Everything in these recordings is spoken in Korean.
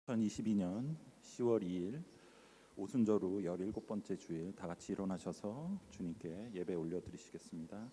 2022년 10월 2일 오순절후 17번째 주일 다 같이 일어나셔서 주님께 예배 올려드리시겠습니다.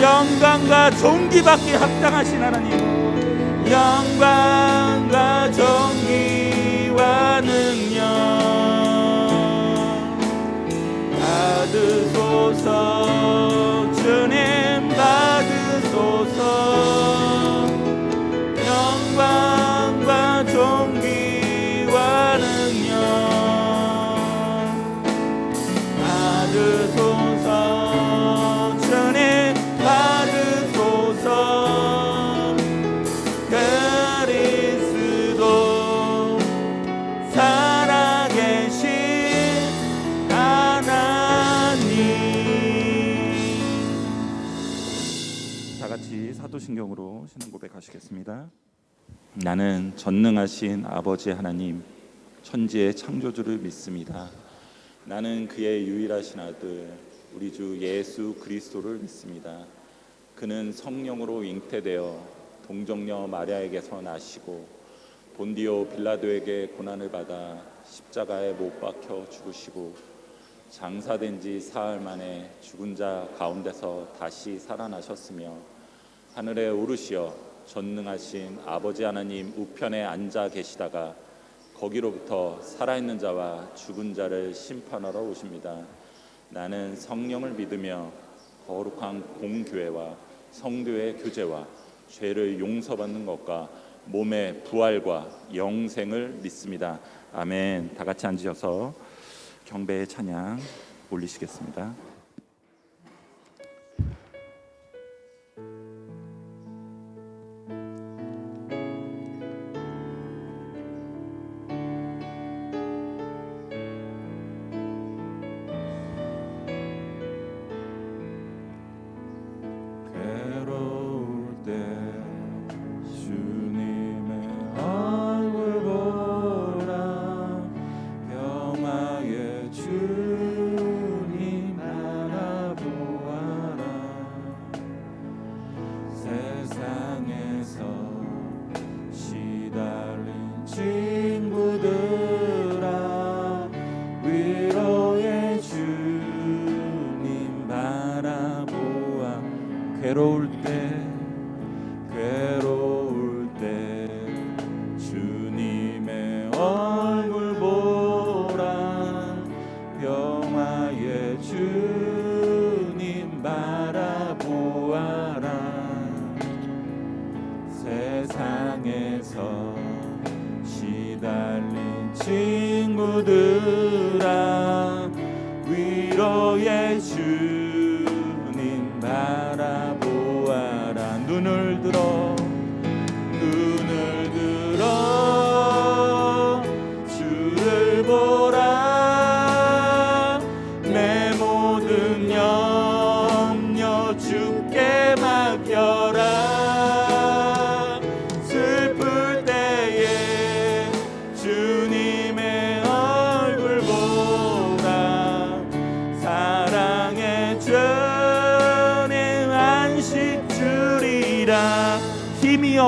영광과 존귀받기 합당하신 하나님, 영광과 존귀와 능력 받으소서. 주님 받으소서. 영광과 존귀와 능력 받으소서. 주님 받으소서. 그리스도 살아계신 하나님. 다 같이 사도신경으로 신앙 고백하시겠습니다. 나는 전능하신 아버지 하나님, 천지의 창조주를 믿습니다. 나는 그의 유일하신 아들 우리 주 예수 그리스도를 믿습니다. 그는 성령으로 잉태되어 동정녀 마리아에게서 나시고 본디오 빌라도에게 고난을 받아 십자가에 못 박혀 죽으시고 장사된 지 사흘 만에 죽은 자 가운데서 다시 살아나셨으며 하늘에 오르시어 전능하신 아버지 하나님 우편에 앉아 계시다가 거기로부터 살아있는 자와 죽은 자를 심판하러 오십니다. 나는 성령을 믿으며 거룩한 공교회와 성도의 교제와 죄를 용서받는 것과 몸의 부활과 영생을 믿습니다. 아멘. 다 같이 앉으셔서 경배의 찬양 올리시겠습니다. 괴로울 때 주님의 얼굴 보라. 평화의 주님 바라보아라. 세상에서 시달린 친구들아, 위로의 주님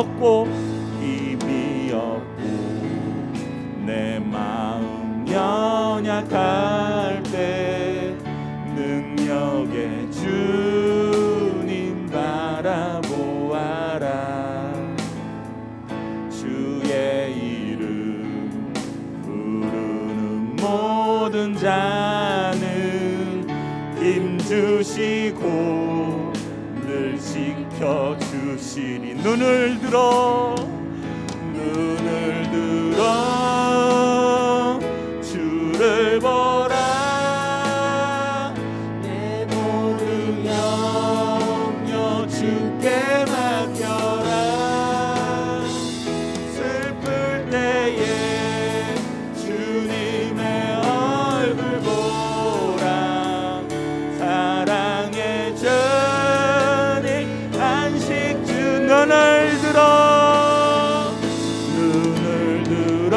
없고 힘이 없고 내 마음 연약할 때 능력의 주님 바라보아라. 주의 이름 부르는 모든 자는 힘주시고 늘 지켜주시리. 눈을 들어 주를 보라. 내 모든 염려 주께 맡겨라. 슬플 때에 주님의 얼굴 보라. 사랑의 주님 안식 주. 눈을 들어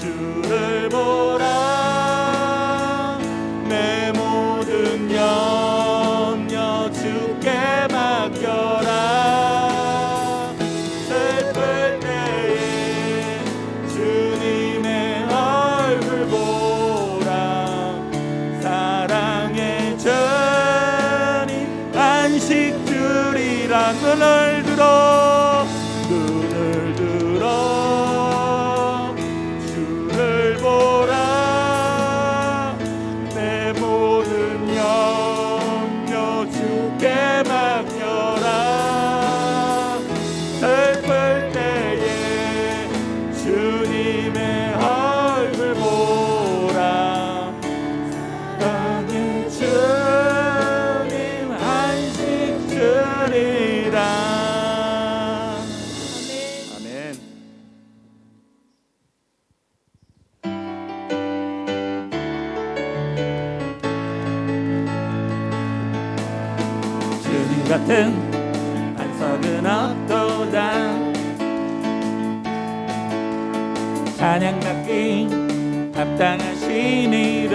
주를 보라. 내 모든 염려 주께 맡겨라. 슬플 때에 주님의 얼굴 보라. 사랑의 주님 안식 주리라. 눈을 들어 주를 보라. 내 모든 염려 주께 맡겨라. 슬플 때에 주님의 얼굴 보라. 사랑의 주님 안식 주리라. 아멘. 주님 같은 반석은 없도다. 찬양받기 합당하신 이름.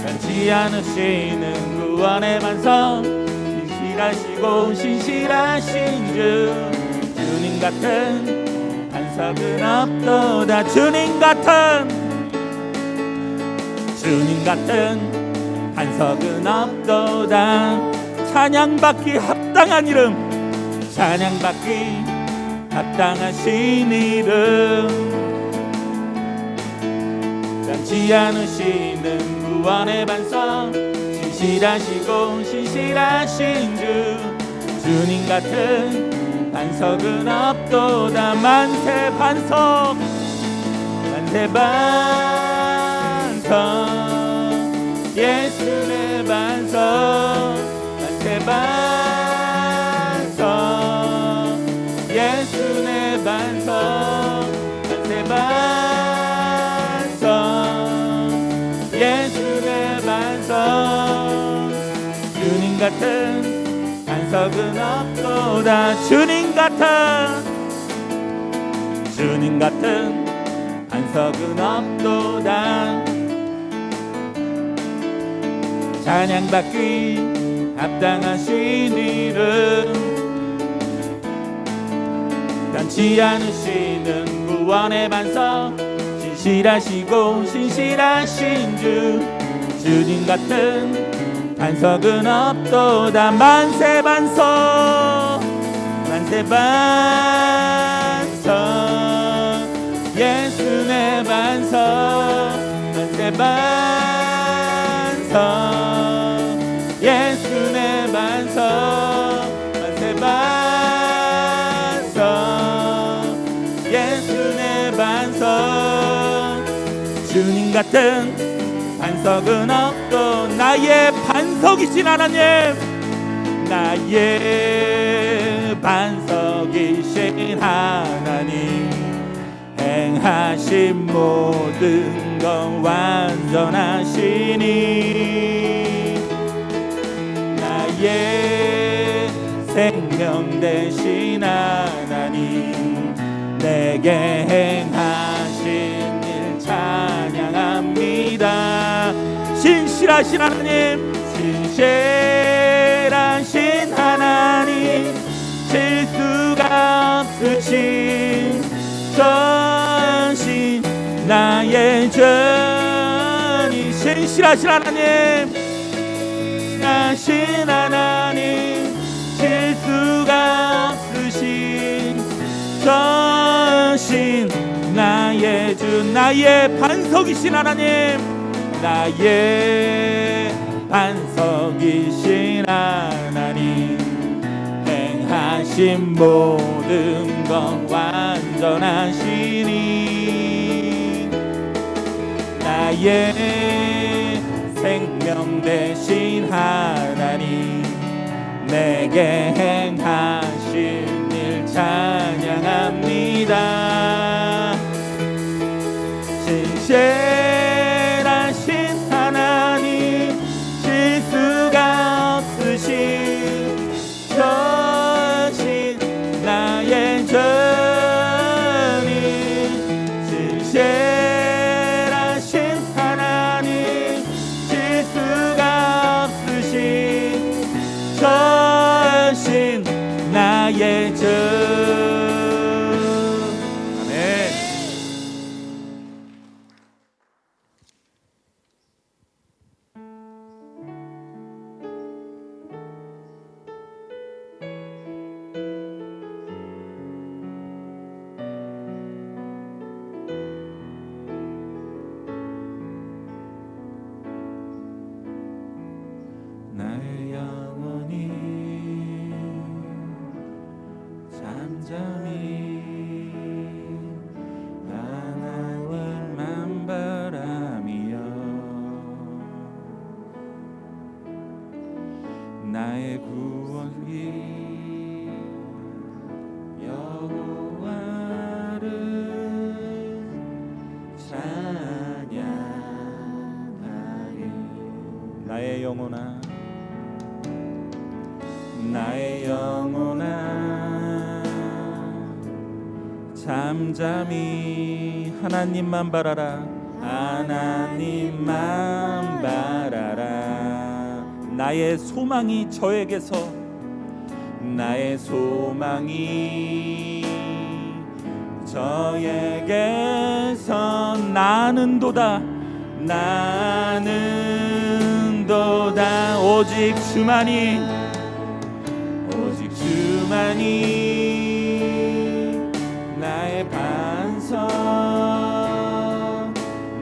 변치 않으시는 구원의 반석. 신실하신 주. 주님 같은 반석은 없도다. 주님 같은 반석은 없도다. 찬양받기 합당한 이름. 찬양받기 합당하신 이름. 변치 않으시는 구원의 반석. 신실하신 주. 주님 같은 반석은 없도다. 만세 반석 예수 내 반석. 만세 반석 예수 내 반석. 만세 반석 예수 내 반석. 주님 같은 반석은 없도다. 주님 같은 반석은 없도다. 찬양받기 합당하신 이름. 변치 않으시는 구원의 반석. 신실하신 주. 주님 같은 반석은 없도다. 만세 반석 예수 내 반석. 만세 반석 예수 내 반석. 만세 반석 예수 내 반석. 주님 같은 반석은 없고 나의 반석이신 하나님. 나의 반석이신 하나님. 행하신 모든 건 완전하시니. 나의 생명 되신 하나님. 내게 행하신 일 찬양합니다. 신실하신 하나님. 신실하신 실수가 없으신 전신 나의 전이 신실하신 하나님, 신실하신 하나님, 실수가 없으신 전신 나의 주, 나의 반석이신 하나님, 나의 반석이신 하나님, 행하신 모든 것 완전하시니 나의 생명 되신 하나님, 내게 행하신 일 찬양합니다. 신실하신 하나님, 실수가 없으신 전신 나의 전이, 신실하신 하나님, 실수가 없으신 전신 나의 전. 아멘. 나의 영혼이 잠잠히 하나님만 바라며 나의 구원이 여호와를 찬양하리. 나의 영혼아, 나의 영혼아, 잠잠히 하나님만 바라라. 하나님만 바라라. 나의 소망이 저에게서, 나의 소망이 저에게서 나는도다, 나는도다. 오직 주만이, 오직 주만이 나의 반석,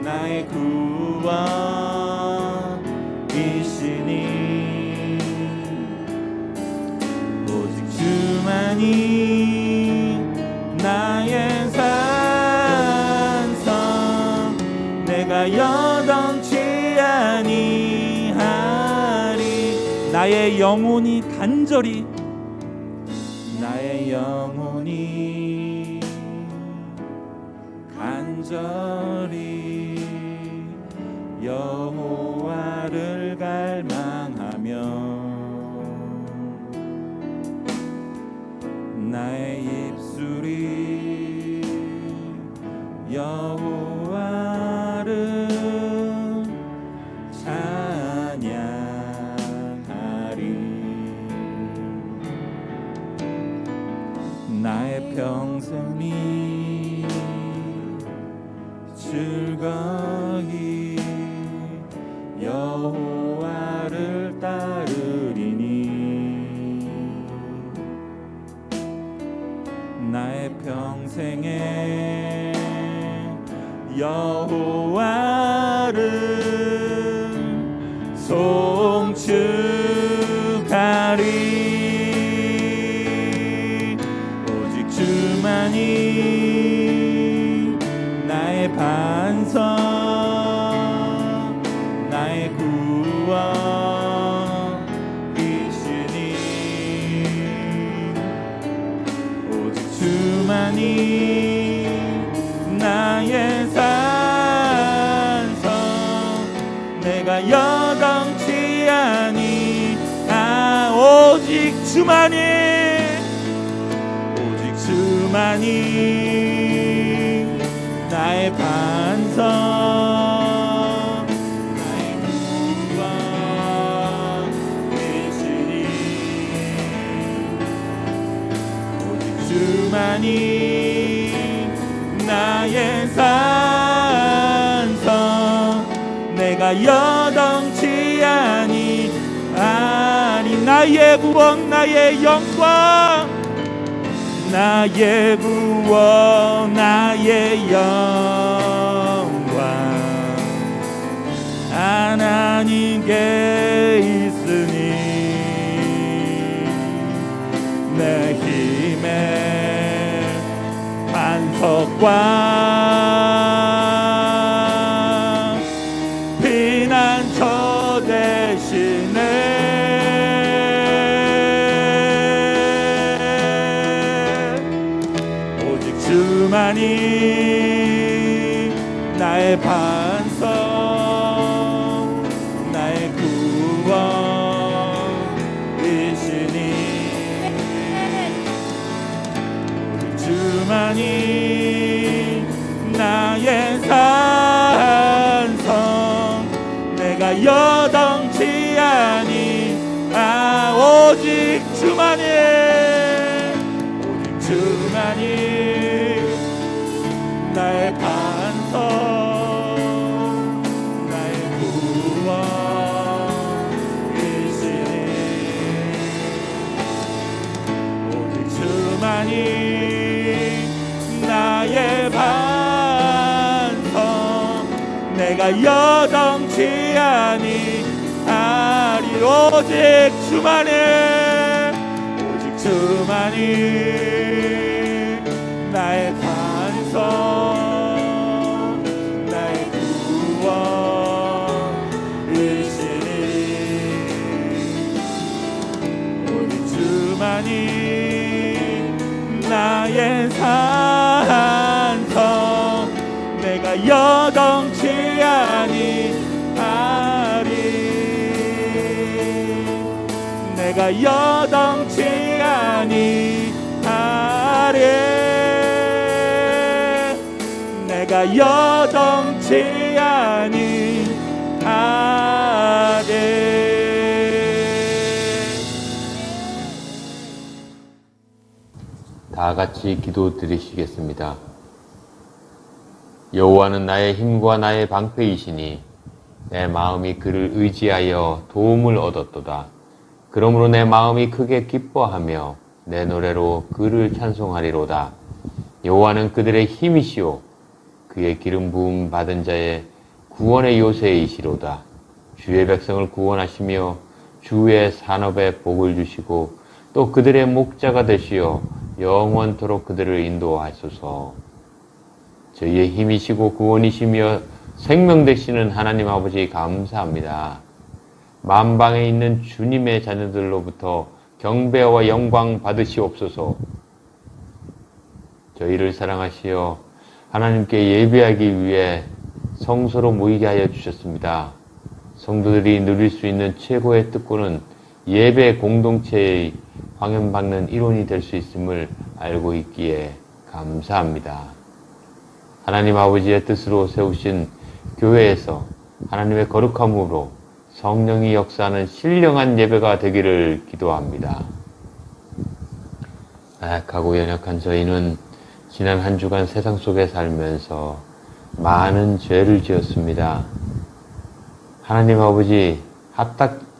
나의 구원이시니, 오직 주만이 나의 산성, 내가 여덩치 아니하리. 나의 영혼이 간절히, 나의 영혼이 간절히 여호와를 갈망하며 나의 입술이 여호와를 찬양하리. 나의 평생이 즐거이 여호와를 따르리니, 나의 평생에 여호와를 송축하리. 오직 주만이 나의 반석, 나의 구원이시니, 오직 주만이 나의 산성, 내가 여덩치 아니하. 오직 주만이, 오직 주만이 나의 반석, 나의 구원이시니, 주만이 나의 산성 내가 여덩치 아니 나의 구원 나의 영광 나의 구원 나의 영광 하나님께 있으니 내 힘의 반석과 피난처 되시네 오직 주만이 나의 반석 나의 구원이시니 오직 주만이 나의 산성 내가 여덩치 아니 오직 주만이 나의 반석 나의 구원이시니 오직 주만이 나의 반석 내가 여덩치 아니하리 오직 주만이 나의 반석 나의 구원이시니 오직 주만이 나의 산성 내가 여덩치 아니하리 내가 여덩치 아니하리 내가 여덩치 아니하리 다 같이 기도 드리시겠습니다. 여호와는 나의 힘과 나의 방패이시니 내 마음이 그를 의지하여 도움을 얻었도다. 그러므로 내 마음이 크게 기뻐하며 내 노래로 그를 찬송하리로다. 여호와는 그들의 힘이시오 그의 기름 부음 받은 자의 구원의 요새이시로다. 주의 백성을 구원하시며 주의 산업에 복을 주시고 또 그들의 목자가 되시어 영원토록 그들을 인도하소서. 저희의 힘이시고 구원이시며 생명 되시는 하나님 아버지 감사합니다. 만방에 있는 주님의 자녀들로부터 경배와 영광 받으시옵소서. 저희를 사랑하시어 하나님께 예배하기 위해 성소로 모이게 하여 주셨습니다. 성도들이 누릴 수 있는 최고의 특권은 예배 공동체의 방연받는 일원이 될 수 있음을 알고 있기에 감사합니다. 하나님 아버지의 뜻으로 세우신 교회에서 하나님의 거룩함으로 성령이 역사하는 신령한 예배가 되기를 기도합니다. 나약하고 연약한 저희는 지난 한 주간 세상 속에 살면서 많은 죄를 지었습니다. 하나님 아버지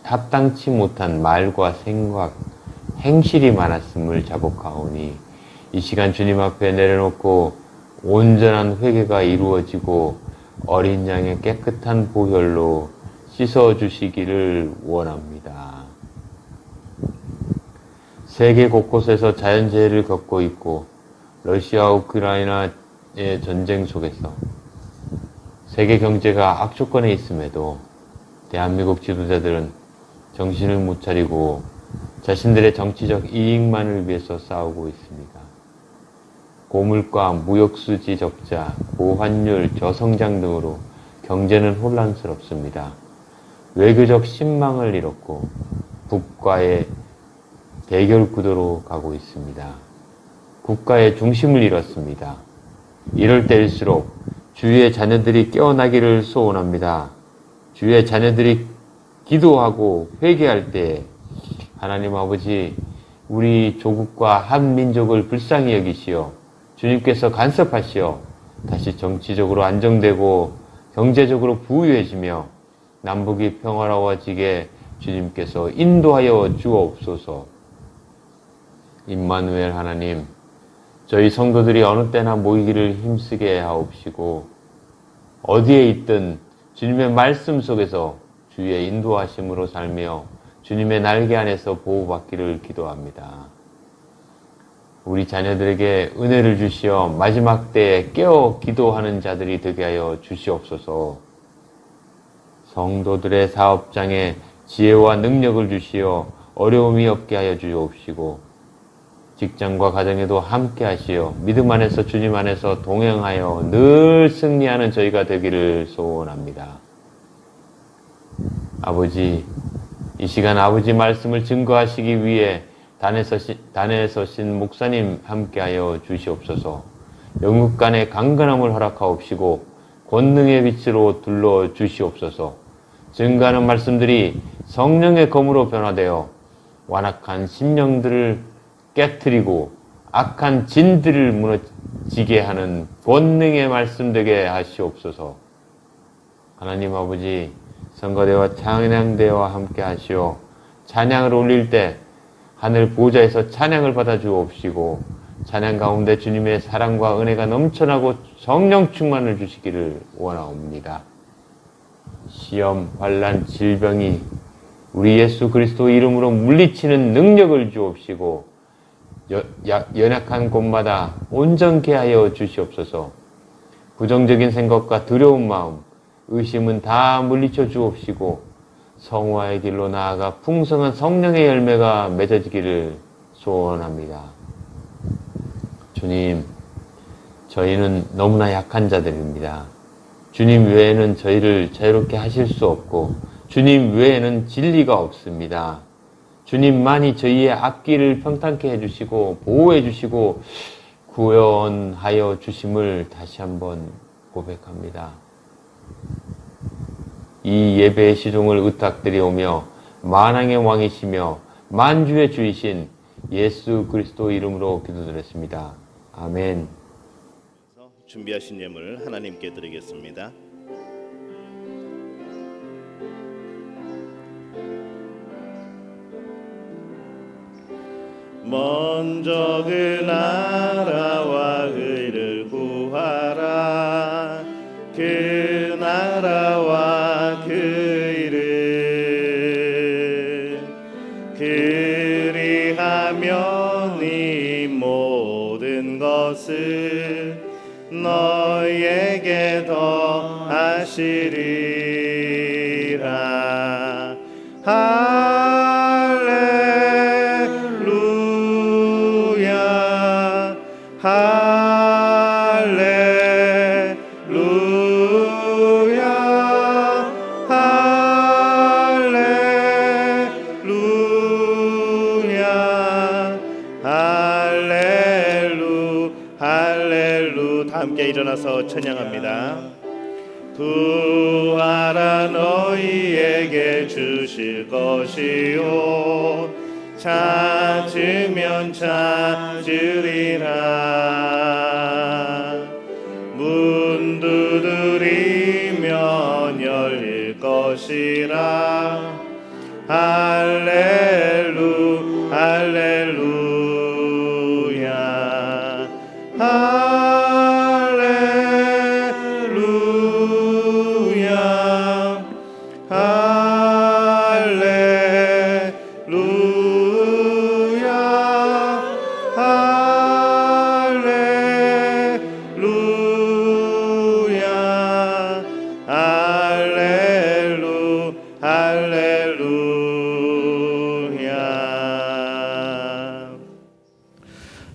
합당치 못한 말과 생각, 행실이 많았음을 자복하오니 이 시간 주님 앞에 내려놓고 온전한 회개가 이루어지고 어린 양의 깨끗한 보혈로 씻어주시기를 원합니다. 세계 곳곳에서 자연재해를 겪고 있고 러시아 우크라이나의 전쟁 속에서 세계 경제가 악조건에 있음에도 대한민국 지도자들은 정신을 못 차리고 자신들의 정치적 이익만을 위해서 싸우고 있습니다. 고물가, 무역수지 적자, 고환율, 저성장 등으로 경제는 혼란스럽습니다. 외교적 신망을 잃었고 국가의 대결 구도로 가고 있습니다. 국가의 중심을 잃었습니다. 이럴 때일수록 주의 자녀들이 깨어나기를 소원합니다. 주의 자녀들이 기도하고 회개할 때 하나님 아버지 우리 조국과 한민족을 불쌍히 여기시어 주님께서 간섭하시어 다시 정치적으로 안정되고 경제적으로 부유해지며 남북이 평화로워지게 주님께서 인도하여 주옵소서. 임마누엘 하나님, 저희 성도들이 어느 때나 모이기를 힘쓰게 하옵시고 어디에 있든 주님의 말씀 속에서 주의 인도하심으로 살며 주님의 날개 안에서 보호받기를 기도합니다. 우리 자녀들에게 은혜를 주시어 마지막 때에 깨어 기도하는 자들이 되게 하여 주시옵소서. 성도들의 사업장에 지혜와 능력을 주시어 어려움이 없게 하여 주옵시고 직장과 가정에도 함께 하시어 믿음 안에서 주님 안에서 동행하여 늘 승리하는 저희가 되기를 소원합니다. 아버지, 이 시간 아버지 말씀을 증거하시기 위해 단에 서신 목사님 함께하여 주시옵소서. 영육간의 강건함을 허락하옵시고 권능의 빛으로 둘러 주시옵소서. 증거하는 말씀들이 성령의 검으로 변화되어 완악한 심령들을 깨트리고 악한 진들을 무너지게 하는 권능의 말씀 되게 하시옵소서. 하나님 아버지, 선거대와 찬양대와 함께 하시어 찬양을 올릴 때 하늘 보좌에서 찬양을 받아 주옵시고 찬양 가운데 주님의 사랑과 은혜가 넘쳐나고 성령 충만을 주시기를 원하옵니다. 시험, 환난, 질병이 우리 예수 그리스도 이름으로 물리치는 능력을 주옵시고 연약한 곳마다 온전케 하여 주시옵소서. 부정적인 생각과 두려운 마음, 의심은 다 물리쳐 주옵시고 성화의 길로 나아가 풍성한 성령의 열매가 맺어지기를 소원합니다. 주님, 저희는 너무나 약한 자들입니다. 주님 외에는 저희를 자유롭게 하실 수 없고 주님 외에는 진리가 없습니다. 주님만이 저희의 앞길을 평탄케 해주시고 보호해 주시고 구원하여 주심을 다시 한번 고백합니다. 이 예배의 시종을 의탁드리오며 만왕의 왕이시며 만주의 주이신 예수 그리스도 이름으로 기도드렸습니다. 아멘. 준비하신 예물 하나님께 드리겠습니다. 먼저 그 나라와 의를 구하라. 그 나라와 그 의를 그리하면 이 모든 것을 너에게 더하시리라. 할렐루야 할렐루야 할렐루야 할렐루. 다 함께 일어나서 찬양합니다. 구하라 너희에게 주실 것이요 찾으면 찾으리라. 문 두드리면 열릴 것이라. 할렐루 할렐루야 할렐루야 할렐루야 할렐루야 할렐루야.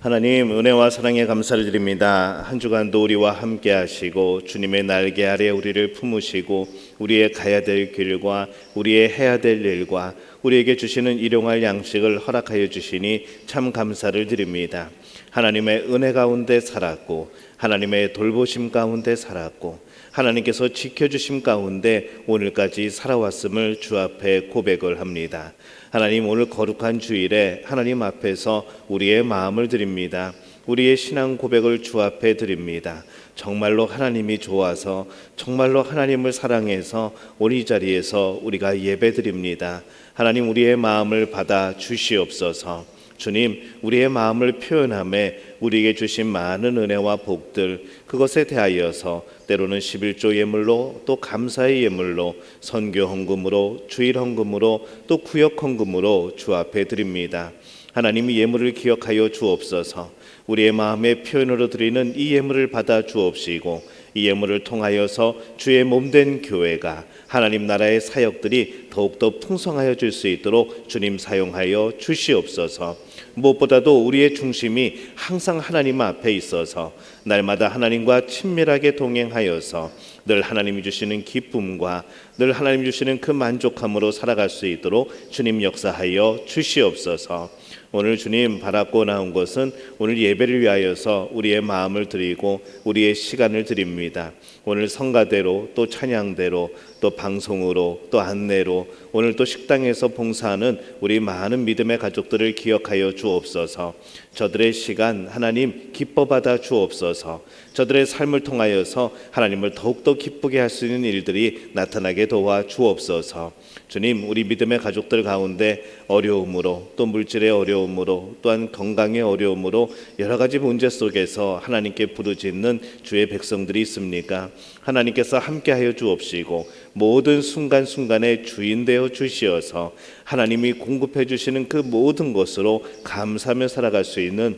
하나님, 은혜와 사랑에 감사를 드립니다. 한 주간도 우리와 함께 하시고 주님의 날개 아래 우리를 품으시고 우리의 가야 될 길과 우리의 해야 될 일과 우리에게 주시는 일용할 양식을 허락하여 주시니 참 감사를 드립니다. 하나님의 은혜 가운데 살았고 하나님의 돌보심 가운데 살았고 하나님께서 지켜주심 가운데 오늘까지 살아왔음을 주 앞에 고백을 합니다. 하나님, 오늘 거룩한 주일에 하나님 앞에서 우리의 마음을 드립니다. 우리의 신앙 고백을 주 앞에 드립니다. 정말로 하나님이 좋아서, 정말로 하나님을 사랑해서 우리 자리에서 우리가 예배드립니다. 하나님, 우리의 마음을 받아 주시옵소서. 주님, 우리의 마음을 표현함에 우리에게 주신 많은 은혜와 복들, 그것에 대하여서 때로는 11조 예물로, 또 감사의 예물로, 선교 헌금으로, 주일 헌금으로, 또 구역 헌금으로 주 앞에 드립니다. 하나님이 예물을 기억하여 주옵소서. 우리의 마음의 표현으로 드리는 이 예물을 받아 주옵시고 이 예물을 통하여서 주의 몸된 교회가, 하나님 나라의 사역들이 더욱더 풍성하여 줄 수 있도록 주님 사용하여 주시옵소서. 무엇보다도 우리의 중심이 항상 하나님 앞에 있어서 날마다 하나님과 친밀하게 동행하여서 늘 하나님이 주시는 기쁨과 늘 하나님이 주시는 그 만족함으로 살아갈 수 있도록 주님 역사하여 주시옵소서. 오늘 주님 바라고 나온 것은 오늘 예배를 위하여서 우리의 마음을 드리고 우리의 시간을 드립니다. 오늘 성가대로, 또 찬양대로, 또 방송으로, 또 안내로, 오늘 또 식당에서 봉사하는 우리 많은 믿음의 가족들을 기억하여 주옵소서. 저들의 시간 하나님 기뻐 받아 주옵소서. 저들의 삶을 통하여서 하나님을 더욱더 기쁘게 할 수 있는 일들이 나타나게 도와 주옵소서. 주님, 우리 믿음의 가족들 가운데 어려움으로, 또 물질의 어려움으로, 또한 건강의 어려움으로 여러 가지 문제 속에서 하나님께 부르짖는 주의 백성들이 있습니까? 하나님께서 함께하여 주옵시고 모든 순간순간에 주인 되어 주시어서 하나님이 공급해 주시는 그 모든 것으로 감사하며 살아갈 수 있는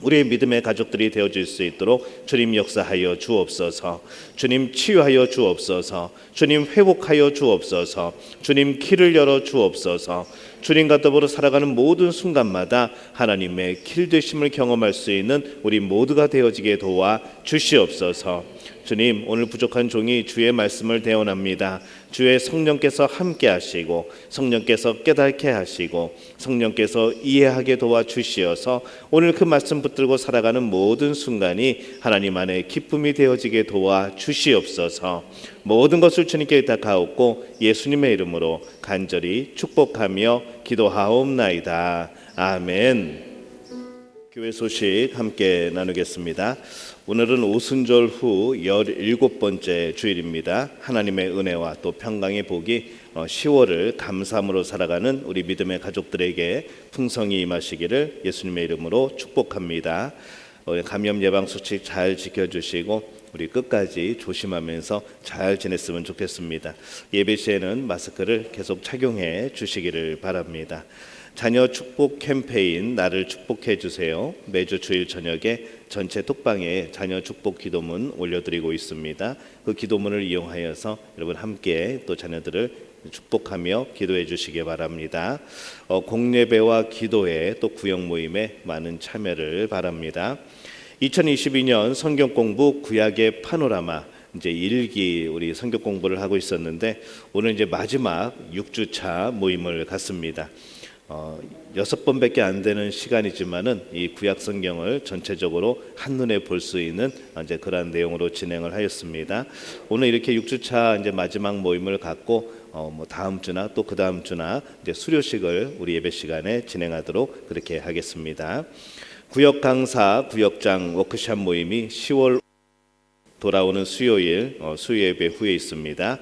우리의 믿음의 가족들이 되어줄 수 있도록 주님 역사하여 주옵소서. 주님 치유하여 주옵소서. 주님 회복하여 주옵소서. 주님 길을 열어 주옵소서. 주님과 더불어 살아가는 모든 순간마다 하나님의 길 되심을 경험할 수 있는 우리 모두가 되어지게 도와 주시옵소서. 주님, 오늘 부족한 종이 주의 말씀을 대언합니다. 주의 성령께서 함께 하시고 성령께서 깨닫게 하시고 성령께서 이해하게 도와주시어서 오늘 그 말씀 붙들고 살아가는 모든 순간이 하나님 안에 기쁨이 되어지게 도와주시옵소서. 모든 것을 주님께 의탁하옵고 예수님의 이름으로 간절히 축복하며 기도하옵나이다. 아멘. 교회 소식 함께 나누겠습니다. 오늘은 오순절 후 17번째 주일입니다. 하나님의 은혜와 또 평강의 복이 10월을 감사함으로 살아가는 우리 믿음의 가족들에게 풍성히 임하시기를 예수님의 이름으로 축복합니다. 감염 예방 수칙 잘 지켜주시고 우리 끝까지 조심하면서 잘 지냈으면 좋겠습니다. 예배 시에는 마스크를 계속 착용해 주시기를 바랍니다. 자녀 축복 캠페인 나를 축복해 주세요. 매주 주일 저녁에 전체 톡방에 자녀 축복 기도문 올려드리고 있습니다. 그 기도문을 이용하여서 여러분 함께 또 자녀들을 축복하며 기도해 주시기 바랍니다. 공예배와 기도회 또 구역 모임에 많은 참여를 바랍니다. 2022년 성경 공부 구약의 파노라마 이제 1기 우리 성경 공부를 하고 있었는데 오늘 이제 마지막 6주차 모임을 갖습니다. 6번밖에 안 되는 시간이지만은 이 구약 성경을 전체적으로 한눈에 볼 수 있는 이제 그러한 내용으로 진행을 하였습니다. 오늘 이렇게 6주차 이제 마지막 모임을 갖고 다음 주나 또 그 다음 주나 이제 수료식을 우리 예배 시간에 진행하도록 그렇게 하겠습니다. 구역 강사 구역장 워크숍 모임이 10월 돌아오는 수요일 수요 예배 후에 있습니다.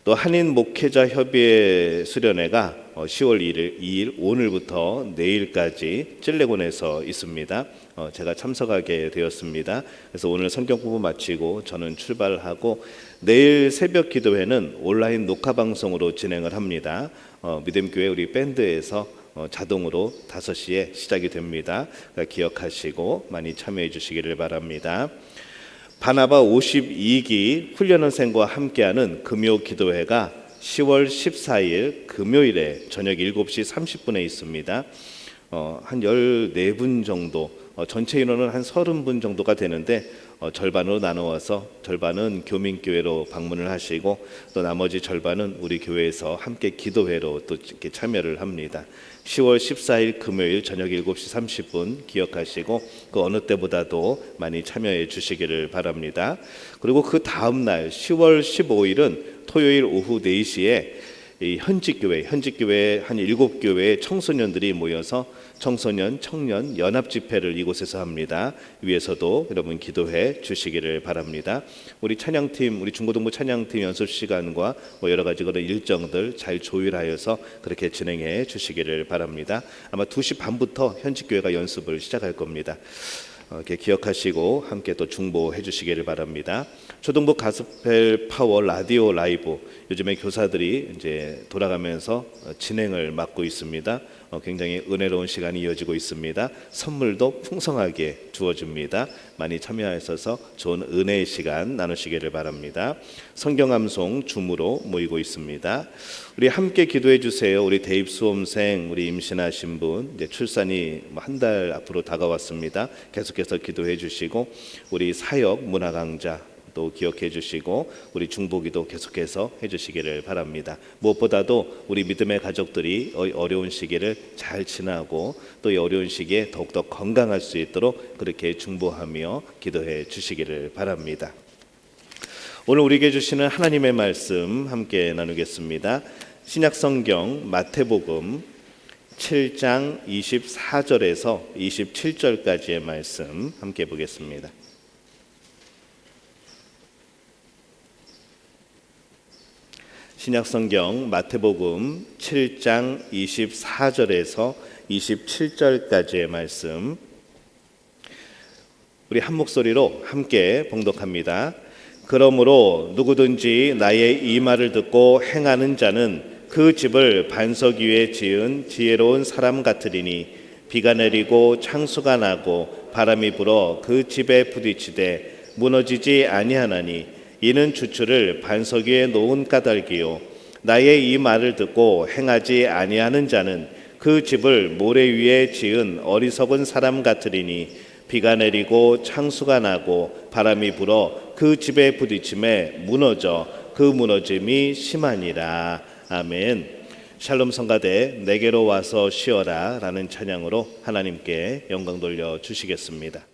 또 한인 목회자 협의회 수련회가 10월 2일 오늘부터 내일까지 찔레곤에서 있습니다. 제가 참석하게 되었습니다. 그래서 오늘 성경 공부 마치고 저는 출발하고 내일 새벽 기도회는 온라인 녹화 방송으로 진행을 합니다. 믿음교회 우리 밴드에서 자동으로 5시에 시작이 됩니다. 그러니까 기억하시고 많이 참여해 주시기를 바랍니다. 바나바 52기 훈련원생과 함께하는 금요 기도회가 10월 14일 금요일에 저녁 7시 30분에 있습니다. 한 14분 정도, 전체 인원은 한 30분 정도가 되는데 절반으로 나누어서 절반은 교민교회로 방문을 하시고 또 나머지 절반은 우리 교회에서 함께 기도회로 또 이렇게 참여를 합니다. 10월 14일 금요일 저녁 7시 30분 기억하시고 그 어느 때보다도 많이 참여해 주시기를 바랍니다. 그리고 그 다음 날 10월 15일은 토요일 오후 4시에 이 현직교회 한 7교회의 청소년들이 모여서 청소년 청년 연합 집회를 이곳에서 합니다. 위에서도 여러분 기도해 주시기를 바랍니다. 우리 찬양팀, 우리 중고등부 찬양팀 연습 시간과 여러 가지 그런 일정들 잘 조율하여서 그렇게 진행해 주시기를 바랍니다. 아마 2시 반부터 현직교회가 연습을 시작할 겁니다. 이렇게 기억하시고 함께 또 중보해 주시기를 바랍니다. 초등부 가스펠 파워 라디오 라이브 요즘에 교사들이 이제 돌아가면서 진행을 맡고 있습니다. 굉장히 은혜로운 시간이 이어지고 있습니다. 선물도 풍성하게 주어집니다. 많이 참여하셔서 좋은 은혜의 시간 나누시기를 바랍니다. 성경 암송 줌으로 모이고 있습니다. 우리 함께 기도해 주세요. 우리 대입 수험생, 우리 임신하신 분, 이제 출산이 한 달 앞으로 다가왔습니다. 계속해서 기도해 주시고 우리 사역 문화 강좌 또 기억해 주시고 우리 중보기도 계속해서 해주시기를 바랍니다. 무엇보다도 우리 믿음의 가족들이 어려운 시기를 잘 지나고 또 이 어려운 시기에 더욱더 건강할 수 있도록 그렇게 중보하며 기도해 주시기를 바랍니다. 오늘 우리에게 주시는 하나님의 말씀 함께 나누겠습니다. 신약성경 마태복음 7장 24절에서 27절까지의 말씀 함께 보겠습니다. 신약성경 마태복음 7장 24절에서 27절까지의 말씀 우리 한 목소리로 함께 봉독합니다. 그러므로 누구든지 나의 이 말을 듣고 행하는 자는 그 집을 반석 위에 지은 지혜로운 사람 같으리니 비가 내리고 창수가 나고 바람이 불어 그 집에 부딪히되 무너지지 아니하나니 이는 주추를 반석 위에 놓은 까닭이요 나의 이 말을 듣고 행하지 아니하는 자는 그 집을 모래 위에 지은 어리석은 사람 같으리니 비가 내리고 창수가 나고 바람이 불어 그 집에 부딪힘에 무너져 그 무너짐이 심하니라. 아멘. 샬롬 성가대 내게로 와서 쉬어라 라는 찬양으로 하나님께 영광 돌려 주시겠습니다.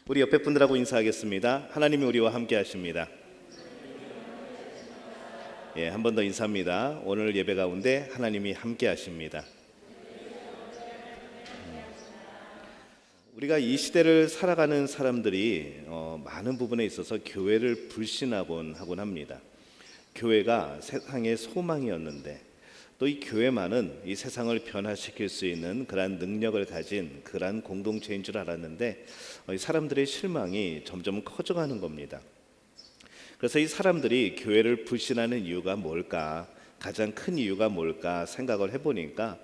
우리 옆에 분들하고 인사하겠습니다. 하나님이 우리와 함께 하십니다. 예, 한 번 더 인사합니다. 오늘 예배 가운데 하나님이 함께 하십니다. 우리가 이 시대를 살아가는 사람들이 많은 부분에 있어서 교회를 불신하곤 합니다. 교회가 세상의 소망이었는데 또 이 교회만은 이 세상을 변화시킬 수 있는 그러한 능력을 가진 그러한 공동체인 줄 알았는데 사람들의 실망이 점점 커져가는 겁니다. 그래서 이 사람들이 교회를 불신하는 이유가 뭘까? 가장 큰 이유가 뭘까 생각을 해보니까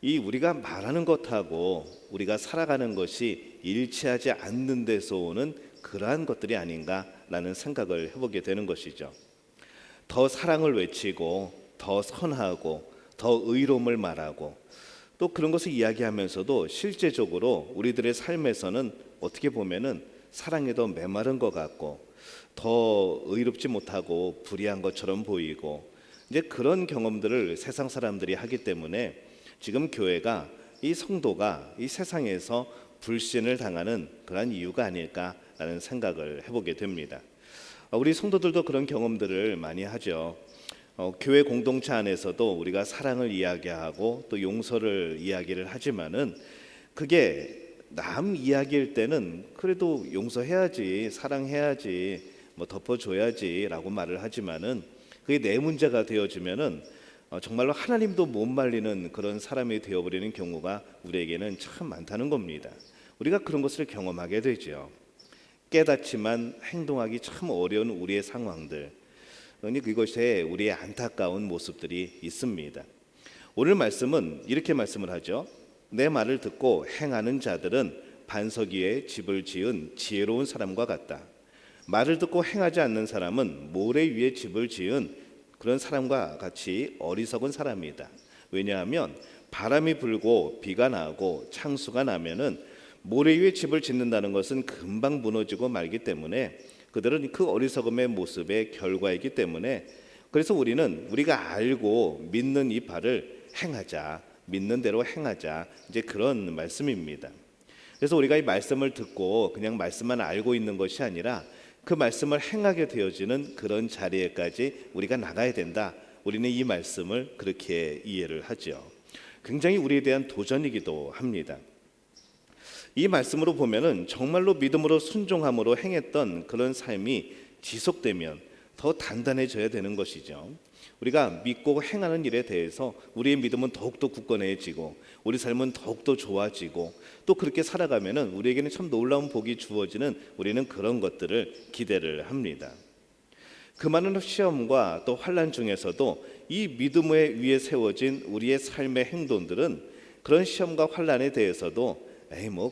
이 우리가 말하는 것하고 우리가 살아가는 것이 일치하지 않는 데서 오는 그러한 것들이 아닌가라는 생각을 해보게 되는 것이죠. 더 사랑을 외치고 더 선하고 더 의로움을 말하고 또 그런 것을 이야기하면서도 실제적으로 우리들의 삶에서는 어떻게 보면은 사랑에 더 메마른 것 같고 더 의롭지 못하고 불의한 것처럼 보이고 이제 그런 경험들을 세상 사람들이 하기 때문에 지금 교회가 이 성도가 이 세상에서 불신을 당하는 그런 이유가 아닐까라는 생각을 해보게 됩니다. 우리 성도들도 그런 경험들을 많이 하죠. 교회 공동체 안에서도 우리가 사랑을 이야기하고 또 용서를 이야기를 하지만은 그게 남 이야기일 때는 그래도 용서해야지, 사랑해야지, 뭐 덮어줘야지라고 말을 하지만은 그게 내 문제가 되어지면은 정말로 하나님도 못 말리는 그런 사람이 되어버리는 경우가 우리에게는 참 많다는 겁니다. 우리가 그런 것을 경험하게 되죠. 깨닫지만 행동하기 참 어려운 우리의 상황들, 그것에 우리의 안타까운 모습들이 있습니다. 오늘 말씀은 이렇게 말씀을 하죠. 내 말을 듣고 행하는 자들은 반석 위에 집을 지은 지혜로운 사람과 같다. 말을 듣고 행하지 않는 사람은 모래 위에 집을 지은 그런 사람과 같이 어리석은 사람이다. 왜냐하면 바람이 불고 비가 나고 창수가 나면은 모래 위에 집을 짓는다는 것은 금방 무너지고 말기 때문에 그들은 그 어리석음의 모습의 결과이기 때문에 그래서 우리가 알고 믿는 이 바를 행하자, 믿는 대로 행하자, 이제 그런 말씀입니다. 그래서 우리가 이 말씀을 듣고 그냥 말씀만 알고 있는 것이 아니라 그 말씀을 행하게 되어지는 그런 자리에까지 우리가 나가야 된다. 우리는 이 말씀을 그렇게 이해를 하죠. 굉장히 우리에 대한 도전이기도 합니다. 이 말씀으로 보면은 정말로 믿음으로 순종함으로 행했던 그런 삶이 지속되면 더 단단해져야 되는 것이죠. 우리가 믿고 행하는 일에 대해서 우리의 믿음은 더욱더 굳건해지고 우리 삶은 더욱더 좋아지고 또 그렇게 살아가면은 우리에게는 참 놀라운 복이 주어지는 우리는 그런 것들을 기대를 합니다. 그 많은 시험과 또 환난 중에서도 이 믿음 위에 세워진 우리의 삶의 행동들은 그런 시험과 환난에 대해서도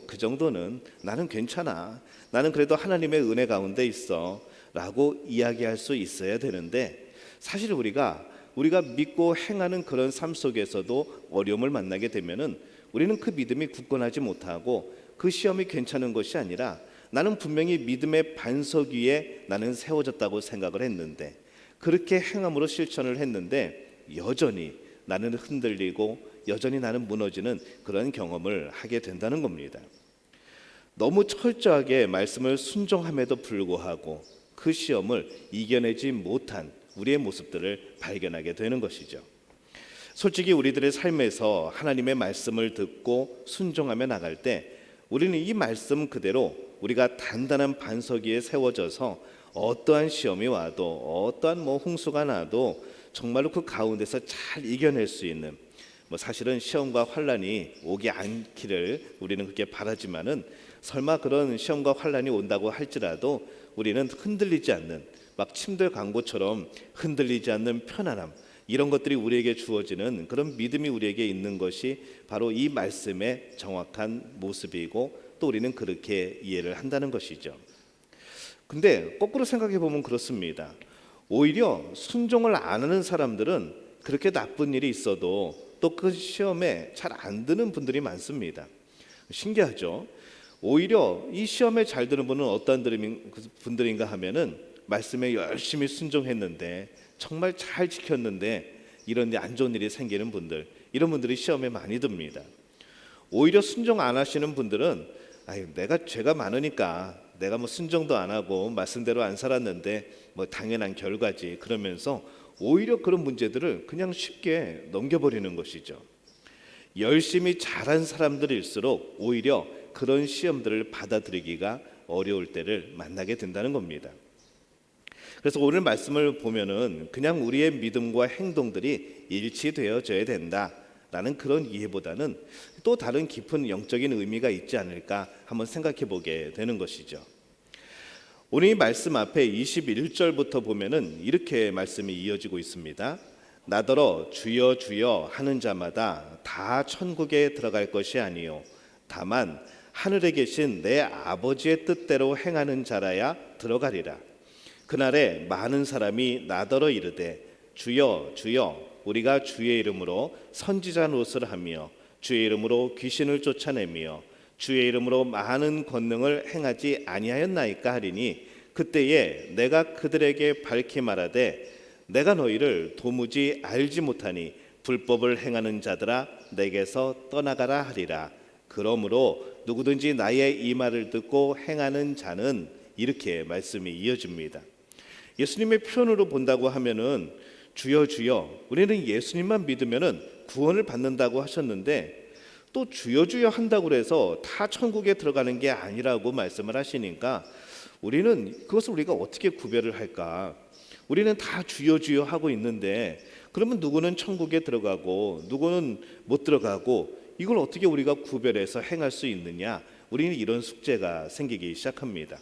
그 정도는 나는 괜찮아, 나는 그래도 하나님의 은혜 가운데 있어 라고 이야기할 수 있어야 되는데 사실 우리가 믿고 행하는 그런 삶 속에서도 어려움을 만나게 되면은 우리는 그 믿음이 굳건하지 못하고 그 시험이 괜찮은 것이 아니라 나는 분명히 믿음의 반석 위에 나는 세워졌다고 생각을 했는데 그렇게 행함으로 실천을 했는데 여전히 나는 흔들리고 여전히 나는 무너지는 그런 경험을 하게 된다는 겁니다. 너무 철저하게 말씀을 순종함에도 불구하고 그 시험을 이겨내지 못한 우리의 모습들을 발견하게 되는 것이죠. 솔직히 우리들의 삶에서 하나님의 말씀을 듣고 순종하며 나갈 때 우리는 이 말씀 그대로 우리가 단단한 반석 위에 세워져서 어떠한 시험이 와도 어떠한 홍수가 나도 정말로 그 가운데서 잘 이겨낼 수 있는 사실은 시험과 환난이 오지 않기를 우리는 그렇게 바라지만은 설마 그런 시험과 환난이 온다고 할지라도 우리는 흔들리지 않는 막 침대 광고처럼 흔들리지 않는 편안함 이런 것들이 우리에게 주어지는 그런 믿음이 우리에게 있는 것이 바로 이 말씀의 정확한 모습이고 또 우리는 그렇게 이해를 한다는 것이죠. 근데 거꾸로 생각해 보면 그렇습니다. 오히려 순종을 안 하는 사람들은 그렇게 나쁜 일이 있어도 또 그 시험에 잘 안 드는 분들이 많습니다. 신기하죠? 오히려 이 시험에 잘 드는 분은 어떤 분들인가 하면은 말씀에 열심히 순종했는데 정말 잘 지켰는데 이런 데 안 좋은 일이 생기는 분들, 이런 분들이 시험에 많이 듭니다. 오히려 순종 안 하시는 분들은 아유, 내가 죄가 많으니까 내가 뭐 순종도 안 하고 말씀대로 안 살았는데 뭐 당연한 결과지, 그러면서 오히려 그런 문제들을 그냥 쉽게 넘겨버리는 것이죠. 열심히 잘한 사람들일수록 오히려 그런 시험들을 받아들이기가 어려울 때를 만나게 된다는 겁니다. 그래서 오늘 말씀을 보면은 그냥 우리의 믿음과 행동들이 일치되어져야 된다라는 그런 이해보다는 또 다른 깊은 영적인 의미가 있지 않을까 한번 생각해 보게 되는 것이죠. 오늘 이 말씀 앞에 21절부터 보면은 이렇게 말씀이 이어지고 있습니다. 나더러 주여 주여 하는 자마다 다 천국에 들어갈 것이 아니요 다만 하늘에 계신 내 아버지의 뜻대로 행하는 자라야 들어가리라. 그날에 많은 사람이 나더러 이르되 주여 주여 우리가 주의 이름으로 선지자 노릇을 하며 주의 이름으로 귀신을 쫓아내며 주의 이름으로 많은 권능을 행하지 아니하였나이까 하리니 그때에 내가 그들에게 밝히 말하되 내가 너희를 도무지 알지 못하니 불법을 행하는 자들아 내게서 떠나가라 하리라. 그러므로 누구든지 나의 이 말을 듣고 행하는 자는, 이렇게 말씀이 이어집니다. 예수님의 표현으로 본다고 하면은 주여 주여 우리는 예수님만 믿으면은 구원을 받는다고 하셨는데 또 주여 주여 한다고 해서 다 천국에 들어가는 게 아니라고 말씀을 하시니까 우리는 그것을 우리가 어떻게 구별을 할까? 우리는 다 주여 주여 하고 있는데 그러면 누구는 천국에 들어가고 누구는 못 들어가고 이걸 어떻게 우리가 구별해서 행할 수 있느냐? 우리는 이런 숙제가 생기기 시작합니다.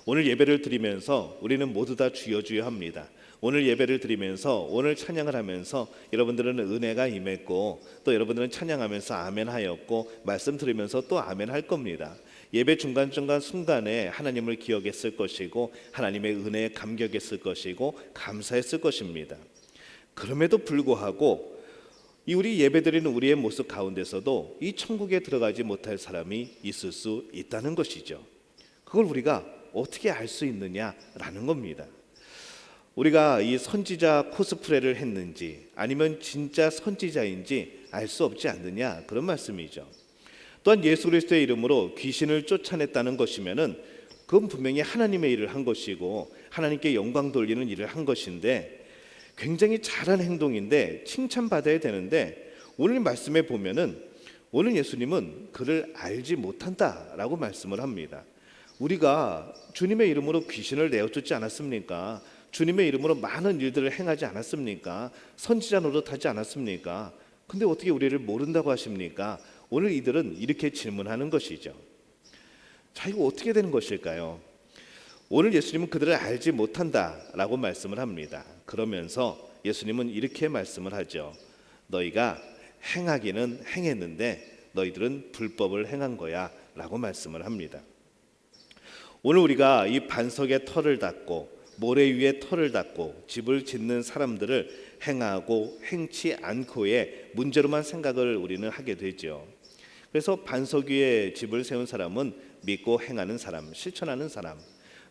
오늘 예배를 드리면서 우리는 모두 다 주여 주여 합니다. 오늘 예배를 드리면서 오늘 찬양을 하면서 여러분들은 은혜가 임했고 또 여러분들은 찬양하면서 아멘 하였고 말씀 들으면서 또 아멘 할 겁니다. 예배 중간중간 순간에 하나님을 기억했을 것이고 하나님의 은혜에 감격했을 것이고 감사했을 것입니다. 그럼에도 불구하고 이 우리 예배드리는 우리의 모습 가운데서도 이 천국에 들어가지 못할 사람이 있을 수 있다는 것이죠. 그걸 우리가 어떻게 알 수 있느냐라는 겁니다. 우리가 이 선지자 코스프레를 했는지 아니면 진짜 선지자인지 알 수 없지 않느냐, 그런 말씀이죠. 또한 예수 그리스도의 이름으로 귀신을 쫓아냈다는 것이면은 그건 분명히 하나님의 일을 한 것이고 하나님께 영광 돌리는 일을 한 것인데 굉장히 잘한 행동인데 칭찬받아야 되는데 오늘 말씀에 보면은 오늘 예수님은 그를 알지 못한다라고 말씀을 합니다. 우리가 주님의 이름으로 귀신을 내어쫓지 않았습니까? 주님의 이름으로 많은 일들을 행하지 않았습니까? 선지자 노릇하지 않았습니까? 근데 어떻게 우리를 모른다고 하십니까? 오늘 이들은 이렇게 질문하는 것이죠. 자, 이거 어떻게 되는 것일까요? 오늘 예수님은 그들을 알지 못한다라고 말씀을 합니다. 그러면서 예수님은 이렇게 말씀을 하죠. 너희가 행하기는 행했는데 너희들은 불법을 행한 거야 라고 말씀을 합니다. 오늘 우리가 이 반석에 털을 닫고 모래 위에 털을 닫고 집을 짓는 사람들을 행하고 행치 않고의 문제로만 생각을 우리는 하게 되죠. 그래서 반석 위에 집을 세운 사람은 믿고 행하는 사람, 실천하는 사람,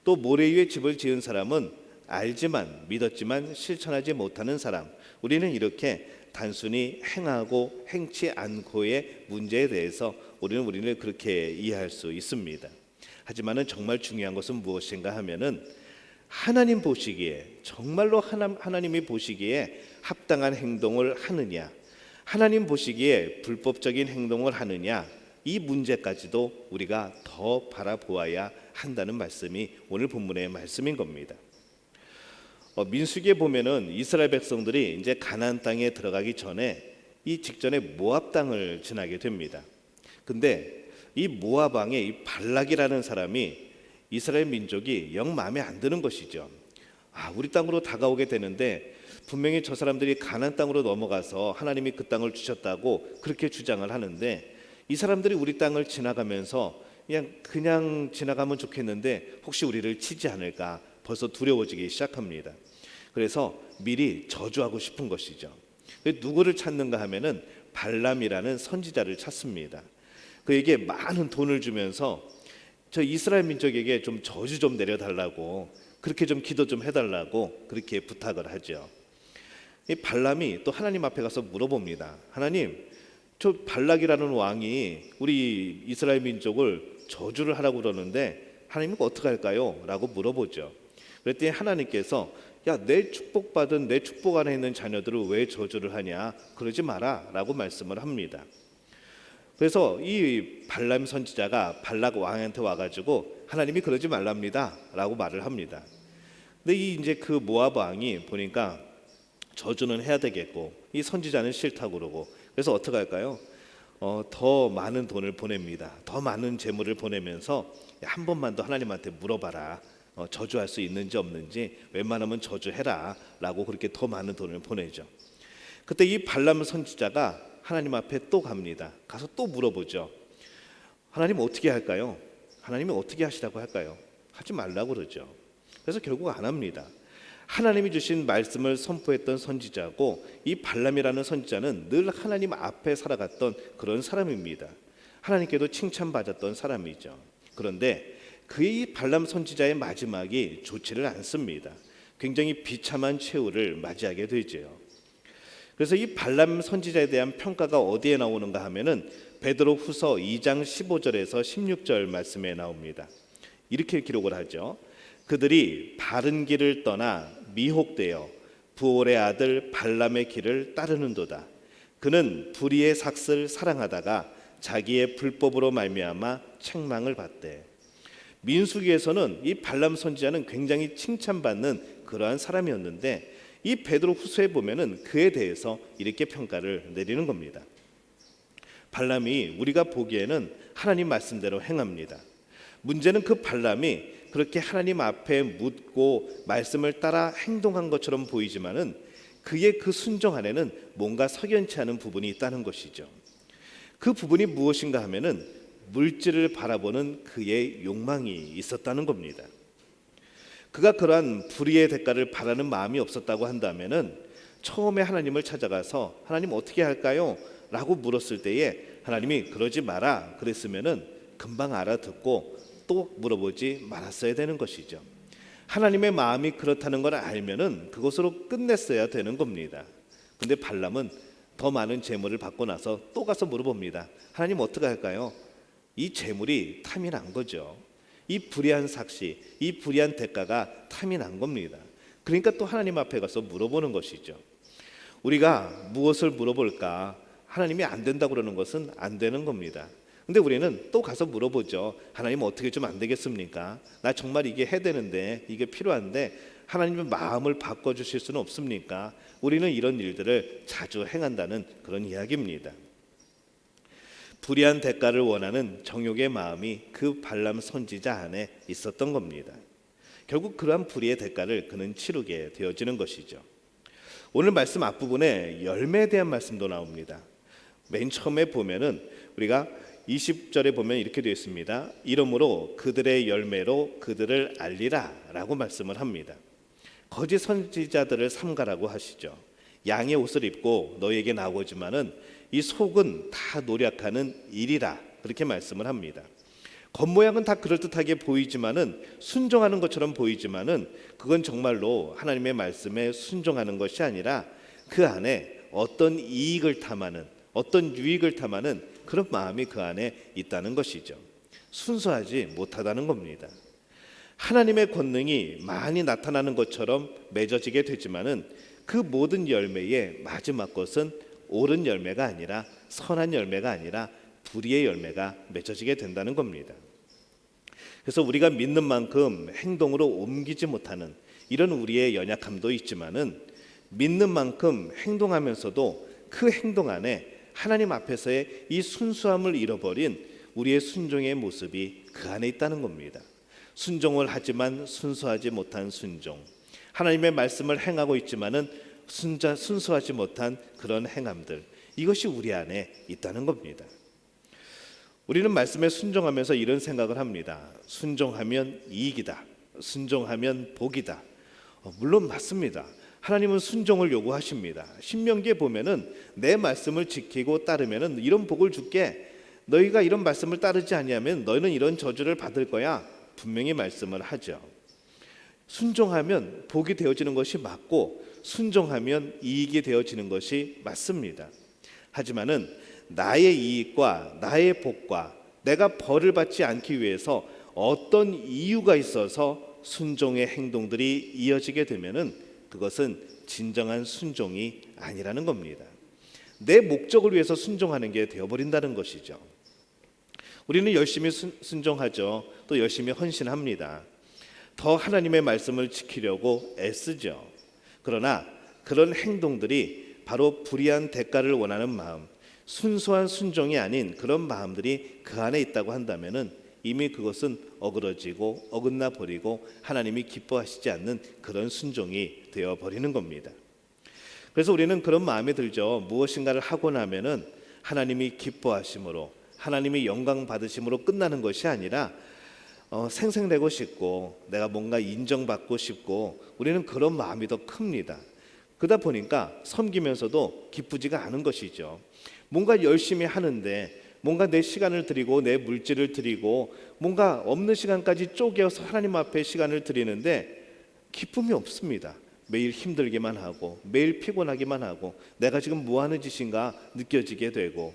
또 모래 위에 집을 지은 사람은 알지만 믿었지만 실천하지 못하는 사람, 우리는 이렇게 단순히 행하고 행치 않고의 문제에 대해서 우리는 그렇게 이해할 수 있습니다. 하지만은 정말 중요한 것은 무엇인가 하면은 하나님 보시기에 정말로 하나님이 보시기에 합당한 행동을 하느냐, 하나님 보시기에 불법적인 행동을 하느냐, 이 문제까지도 우리가 더 바라보아야 한다는 말씀이 오늘 본문의 말씀인 겁니다. 민수기에 보면은 이스라엘 백성들이 이제 가나안 땅에 들어가기 전에 이 직전에 모압 땅을 지나게 됩니다. 근데 이 모압 왕의 이 발락이라는 사람이 이스라엘 민족이 영 마음에 안 드는 것이죠. 우리 땅으로 다가오게 되는데 분명히 저 사람들이 가나안 땅으로 넘어가서 하나님이 그 땅을 주셨다고 그렇게 주장을 하는데 이 사람들이 우리 땅을 지나가면서 그냥 지나가면 좋겠는데 혹시 우리를 치지 않을까 벌써 두려워지기 시작합니다. 그래서 미리 저주하고 싶은 것이죠. 누구를 찾는가 하면은 발람이라는 선지자를 찾습니다. 그에게 많은 돈을 주면서 저 이스라엘 민족에게 좀 저주 좀 내려달라고, 그렇게 좀 기도 좀 해달라고 그렇게 부탁을 하죠. 이 발람이 또 하나님 앞에 가서 물어봅니다. 하나님, 저 발락이라는 왕이 우리 이스라엘 민족을 저주를 하라고 그러는데 하나님은 어떻게 할까요? 라고 물어보죠. 그랬더니 하나님께서 야, 내 축복받은 내 축복 안에 있는 자녀들을 왜 저주를 하냐? 그러지 마라 라고 말씀을 합니다. 그래서 이 발람 선지자가 발락 왕한테 와가지고 하나님이 그러지 말랍니다 라고 말을 합니다. 근데 이제 그 모압 왕이 보니까 저주는 해야 되겠고 이 선지자는 싫다고 그러고, 그래서 어떻게 할까요? 더 많은 돈을 보냅니다. 더 많은 재물을 보내면서 한 번만 더 하나님한테 물어봐라. 저주할 수 있는지 없는지 웬만하면 저주해라 라고 그렇게 더 많은 돈을 보내죠. 그때 이 발람 선지자가 하나님 앞에 또 갑니다. 가서 또 물어보죠. 하나님 어떻게 할까요? 하나님이 어떻게 하시라고 할까요? 하지 말라고 그러죠. 그래서 결국 안 합니다. 하나님이 주신 말씀을 선포했던 선지자고 이 발람이라는 선지자는 늘 하나님 앞에 살아갔던 그런 사람입니다. 하나님께도 칭찬받았던 사람이죠. 그런데 그의 발람 선지자의 마지막이 좋지를 않습니다. 굉장히 비참한 최후를 맞이하게 되죠. 그래서 이 발람 선지자에 대한 평가가 어디에 나오는가 하면은 베드로후서 2장 15절에서 16절 말씀에 나옵니다. 이렇게 기록을 하죠. 그들이 바른 길을 떠나 미혹되어 부올의 아들 발람의 길을 따르는도다. 그는 불의의 삭을 사랑하다가 자기의 불법으로 말미암아 책망을 받대. 민수기에서는 이 발람 선지자는 굉장히 칭찬받는 그러한 사람이었는데 이 베드로 후서에 보면은 그에 대해서 이렇게 평가를 내리는 겁니다. 발람이 우리가 보기에는 하나님 말씀대로 행합니다. 문제는 그 발람이 그렇게 하나님 앞에 묻고 말씀을 따라 행동한 것처럼 보이지만은 그의 그 순종 안에는 뭔가 석연치 않은 부분이 있다는 것이죠. 그 부분이 무엇인가 하면은 물질을 바라보는 그의 욕망이 있었다는 겁니다. 그가 그러한 불의의 대가를 바라는 마음이 없었다고 한다면은 처음에 하나님을 찾아가서 하나님 어떻게 할까요? 라고 물었을 때에 하나님이 그러지 마라 그랬으면은 금방 알아듣고 또 물어보지 말았어야 되는 것이죠. 하나님의 마음이 그렇다는 걸 알면은 그것으로 끝냈어야 되는 겁니다. 근데 발람은 더 많은 재물을 받고 나서 또 가서 물어봅니다. 하나님 어떻게 할까요? 이 재물이 탐이 난 거죠. 이 불의한 삭시, 이 불의한 대가가 탐이 난 겁니다. 그러니까 또 하나님 앞에 가서 물어보는 것이죠. 우리가 무엇을 물어볼까? 하나님이 안 된다고 그러는 것은 안 되는 겁니다. 근데 우리는 또 가서 물어보죠. 하나님 어떻게 좀 안 되겠습니까? 나 정말 이게 해야 되는데 이게 필요한데 하나님의 마음을 바꿔주실 수는 없습니까? 우리는 이런 일들을 자주 행한다는 그런 이야기입니다. 불의한 대가를 원하는 정욕의 마음이 그 발람 선지자 안에 있었던 겁니다. 결국 그러한 불의의 대가를 그는 치르게 되어지는 것이죠. 오늘 말씀 앞부분에 열매에 대한 말씀도 나옵니다. 맨 처음에 보면은 우리가 20절에 보면 이렇게 되어 있습니다. 이러므로 그들의 열매로 그들을 알리라 라고 말씀을 합니다. 거짓 선지자들을 삼가라고 하시죠. 양의 옷을 입고 너에게 나오지만은 이 속은 다 노력하는 일이라 그렇게 말씀을 합니다. 겉모양은 다 그럴듯하게 보이지만은 순종하는 것처럼 보이지만은 그건 정말로 하나님의 말씀에 순종하는 것이 아니라 그 안에 어떤 이익을 탐하는 어떤 유익을 탐하는 그런 마음이 그 안에 있다는 것이죠. 순수하지 못하다는 겁니다. 하나님의 권능이 많이 나타나는 것처럼 맺어지게 되지만은 그 모든 열매의 마지막 것은 옳은 열매가 아니라 선한 열매가 아니라 불의의 열매가 맺어지게 된다는 겁니다. 그래서 우리가 믿는 만큼 행동으로 옮기지 못하는 이런 우리의 연약함도 있지만은 믿는 만큼 행동하면서도 그 행동 안에 하나님 앞에서의 이 순수함을 잃어버린 우리의 순종의 모습이 그 안에 있다는 겁니다. 순종을 하지만 순수하지 못한 순종, 하나님의 말씀을 행하고 있지만은 순수하지 못한 그런 행함들, 이것이 우리 안에 있다는 겁니다. 우리는 말씀에 순종하면서 이런 생각을 합니다. 순종하면 이익이다. 순종하면 복이다. 물론 맞습니다. 하나님은 순종을 요구하십니다. 신명기에 보면은 내 말씀을 지키고 따르면은 이런 복을 줄게. 너희가 이런 말씀을 따르지 아니하면 너희는 이런 저주를 받을 거야. 분명히 말씀을 하죠. 순종하면 복이 되어지는 것이 맞고 순종하면 이익이 되어지는 것이 맞습니다. 하지만은 나의 이익과 나의 복과 내가 벌을 받지 않기 위해서 어떤 이유가 있어서 순종의 행동들이 이어지게 되면은 그것은 진정한 순종이 아니라는 겁니다. 내 목적을 위해서 순종하는 게 되어버린다는 것이죠. 우리는 열심히 순종하죠. 또 열심히 헌신합니다. 더 하나님의 말씀을 지키려고 애쓰죠. 그러나 그런 행동들이 바로 불이한 대가를 원하는 마음, 순수한 순종이 아닌 그런 마음들이 그 안에 있다고 한다면은 이미 그것은 어그러지고 어긋나 버리고 하나님이 기뻐하시지 않는 그런 순종이 되어 버리는 겁니다. 그래서 우리는 그런 마음이 들죠. 무엇인가를 하고 나면은 하나님이 기뻐하심으로, 하나님이 영광 받으심으로 끝나는 것이 아니라 생생내고 싶고 내가 뭔가 인정받고 싶고 우리는 그런 마음이 더 큽니다. 그러다 보니까 섬기면서도 기쁘지가 않은 것이죠. 뭔가 열심히 하는데 뭔가 내 시간을 드리고 내 물질을 드리고 뭔가 없는 시간까지 쪼개서 하나님 앞에 시간을 드리는데 기쁨이 없습니다. 매일 힘들기만 하고 매일 피곤하기만 하고 내가 지금 뭐 하는 짓인가 느껴지게 되고,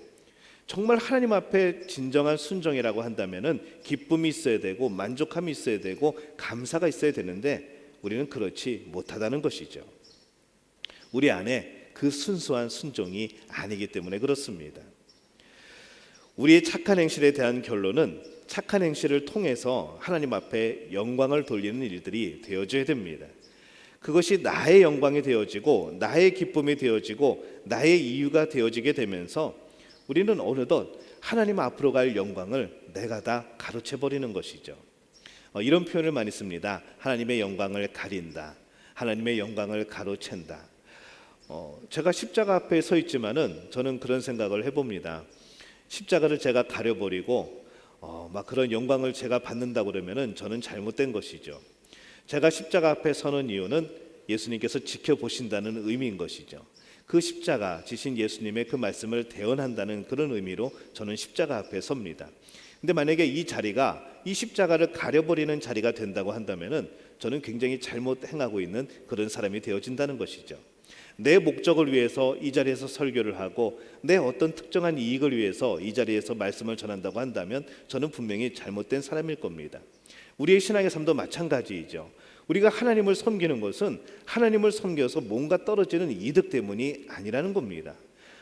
정말 하나님 앞에 진정한 순종이라고 한다면은 기쁨이 있어야 되고 만족함이 있어야 되고 감사가 있어야 되는데 우리는 그렇지 못하다는 것이죠. 우리 안에 그 순수한 순종이 아니기 때문에 그렇습니다. 우리의 착한 행실에 대한 결론은 착한 행실을 통해서 하나님 앞에 영광을 돌리는 일들이 되어져야 됩니다. 그것이 나의 영광이 되어지고 나의 기쁨이 되어지고 나의 이유가 되어지게 되면서 우리는 어느덧 하나님 앞으로 갈 영광을 내가 다 가로채버리는 것이죠. 이런 표현을 많이 씁니다. 하나님의 영광을 가린다. 하나님의 영광을 가로챈다. 제가 십자가 앞에 서 있지만은 저는 그런 생각을 해봅니다. 십자가를 제가 가려버리고 막 그런 영광을 제가 받는다고 그러면은 저는 잘못된 것이죠. 제가 십자가 앞에 서는 이유는 예수님께서 지켜보신다는 의미인 것이죠. 그 십자가 지신 예수님의 그 말씀을 대언한다는 그런 의미로 저는 십자가 앞에 섭니다. 근데 만약에 이 자리가 이 십자가를 가려버리는 자리가 된다고 한다면은 저는 굉장히 잘못 행하고 있는 그런 사람이 되어진다는 것이죠. 내 목적을 위해서 이 자리에서 설교를 하고 내 어떤 특정한 이익을 위해서 이 자리에서 말씀을 전한다고 한다면 저는 분명히 잘못된 사람일 겁니다. 우리의 신앙의 삶도 마찬가지이죠. 우리가 하나님을 섬기는 것은 하나님을 섬겨서 뭔가 떨어지는 이득 때문이 아니라는 겁니다.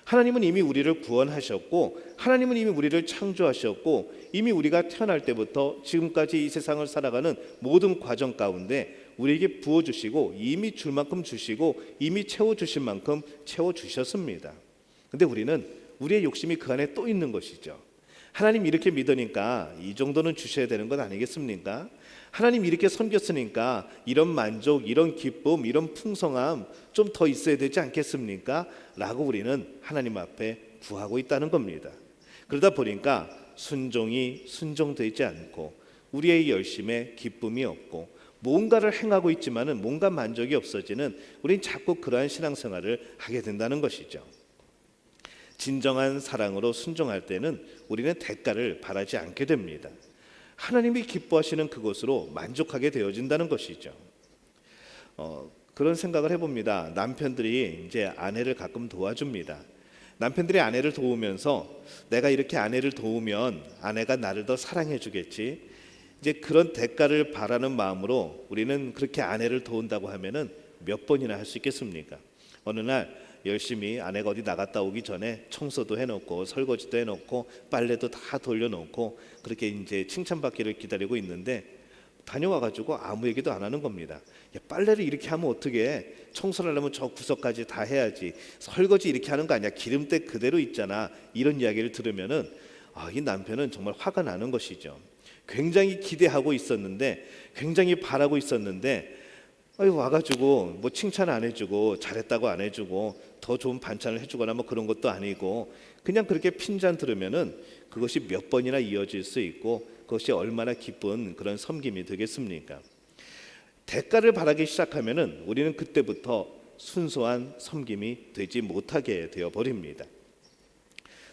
하나님은 이미 우리를 구원하셨고 하나님은 이미 우리를 창조하셨고 이미 우리가 태어날 때부터 지금까지 이 세상을 살아가는 모든 과정 가운데 우리에게 부어주시고 이미 줄 만큼 주시고 이미 채워주실 만큼 채워주셨습니다. 근데 우리는 우리의 욕심이 그 안에 또 있는 것이죠. 하나님 이렇게 믿으니까 이 정도는 주셔야 되는 것 아니겠습니까? 하나님 이렇게 섬겼으니까 이런 만족, 이런 기쁨, 이런 풍성함 좀 더 있어야 되지 않겠습니까? 라고 우리는 하나님 앞에 구하고 있다는 겁니다. 그러다 보니까 순종이 순종되지 않고 우리의 열심에 기쁨이 없고 뭔가를 행하고 있지만은 뭔가 만족이 없어지는, 우린 자꾸 그러한 신앙생활을 하게 된다는 것이죠. 진정한 사랑으로 순종할 때는 우리는 대가를 바라지 않게 됩니다. 하나님이 기뻐하시는 그것으로 만족하게 되어진다는 것이죠. 그런 생각을 해봅니다. 남편들이 이제 아내를 가끔 도와줍니다. 남편들이 아내를 도우면서 내가 이렇게 아내를 도우면 아내가 나를 더 사랑해 주겠지, 이제 그런 대가를 바라는 마음으로 우리는 그렇게 아내를 도운다고 하면은 몇 번이나 할 수 있겠습니까? 어느 날 열심히 아내가 어디 나갔다 오기 전에 청소도 해놓고 설거지도 해놓고 빨래도 다 돌려놓고 그렇게 이제 칭찬받기를 기다리고 있는데 다녀와가지고 아무 얘기도 안 하는 겁니다. 야, 빨래를 이렇게 하면 어떻게? 청소를 하려면 저 구석까지 다 해야지. 설거지 이렇게 하는 거 아니야? 기름때 그대로 있잖아. 이런 이야기를 들으면은 이 남편은 정말 화가 나는 것이죠. 굉장히 기대하고 있었는데, 굉장히 바라고 있었는데 와가지고 뭐 칭찬 안 해주고 잘했다고 안 해주고 더 좋은 반찬을 해주거나 뭐 그런 것도 아니고 그냥 그렇게 핀잔 들으면은 그것이 몇 번이나 이어질 수 있고 그것이 얼마나 기쁜 그런 섬김이 되겠습니까? 대가를 바라기 시작하면은 우리는 그때부터 순수한 섬김이 되지 못하게 되어 버립니다.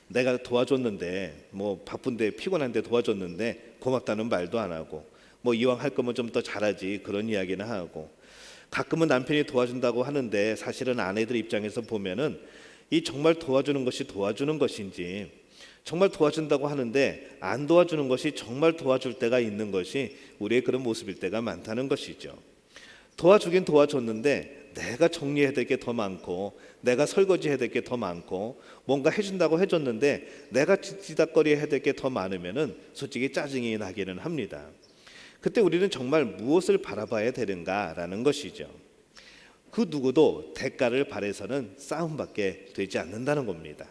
내가 도와줬는데 뭐 바쁜데 피곤한데 도와줬는데 고맙다는 말도 안 하고 뭐 이왕 할 거면 좀 더 잘하지 그런 이야기나 하고, 가끔은 남편이 도와준다고 하는데 사실은 아내들 입장에서 보면은 이 정말 도와주는 것이 도와주는 것인지, 정말 도와준다고 하는데 안 도와주는 것이 정말 도와줄 때가 있는 것이 우리의 그런 모습일 때가 많다는 것이죠. 도와주긴 도와줬는데 내가 정리해야 될 게 더 많고, 내가 설거지해야 될 게 더 많고, 뭔가 해준다고 해줬는데 내가 뒤닥거리 해야 될 게 더 많으면은 솔직히 짜증이 나기는 합니다. 그때 우리는 정말 무엇을 바라봐야 되는가라는 것이죠. 그 누구도 대가를 바라서는 싸움밖에 되지 않는다는 겁니다.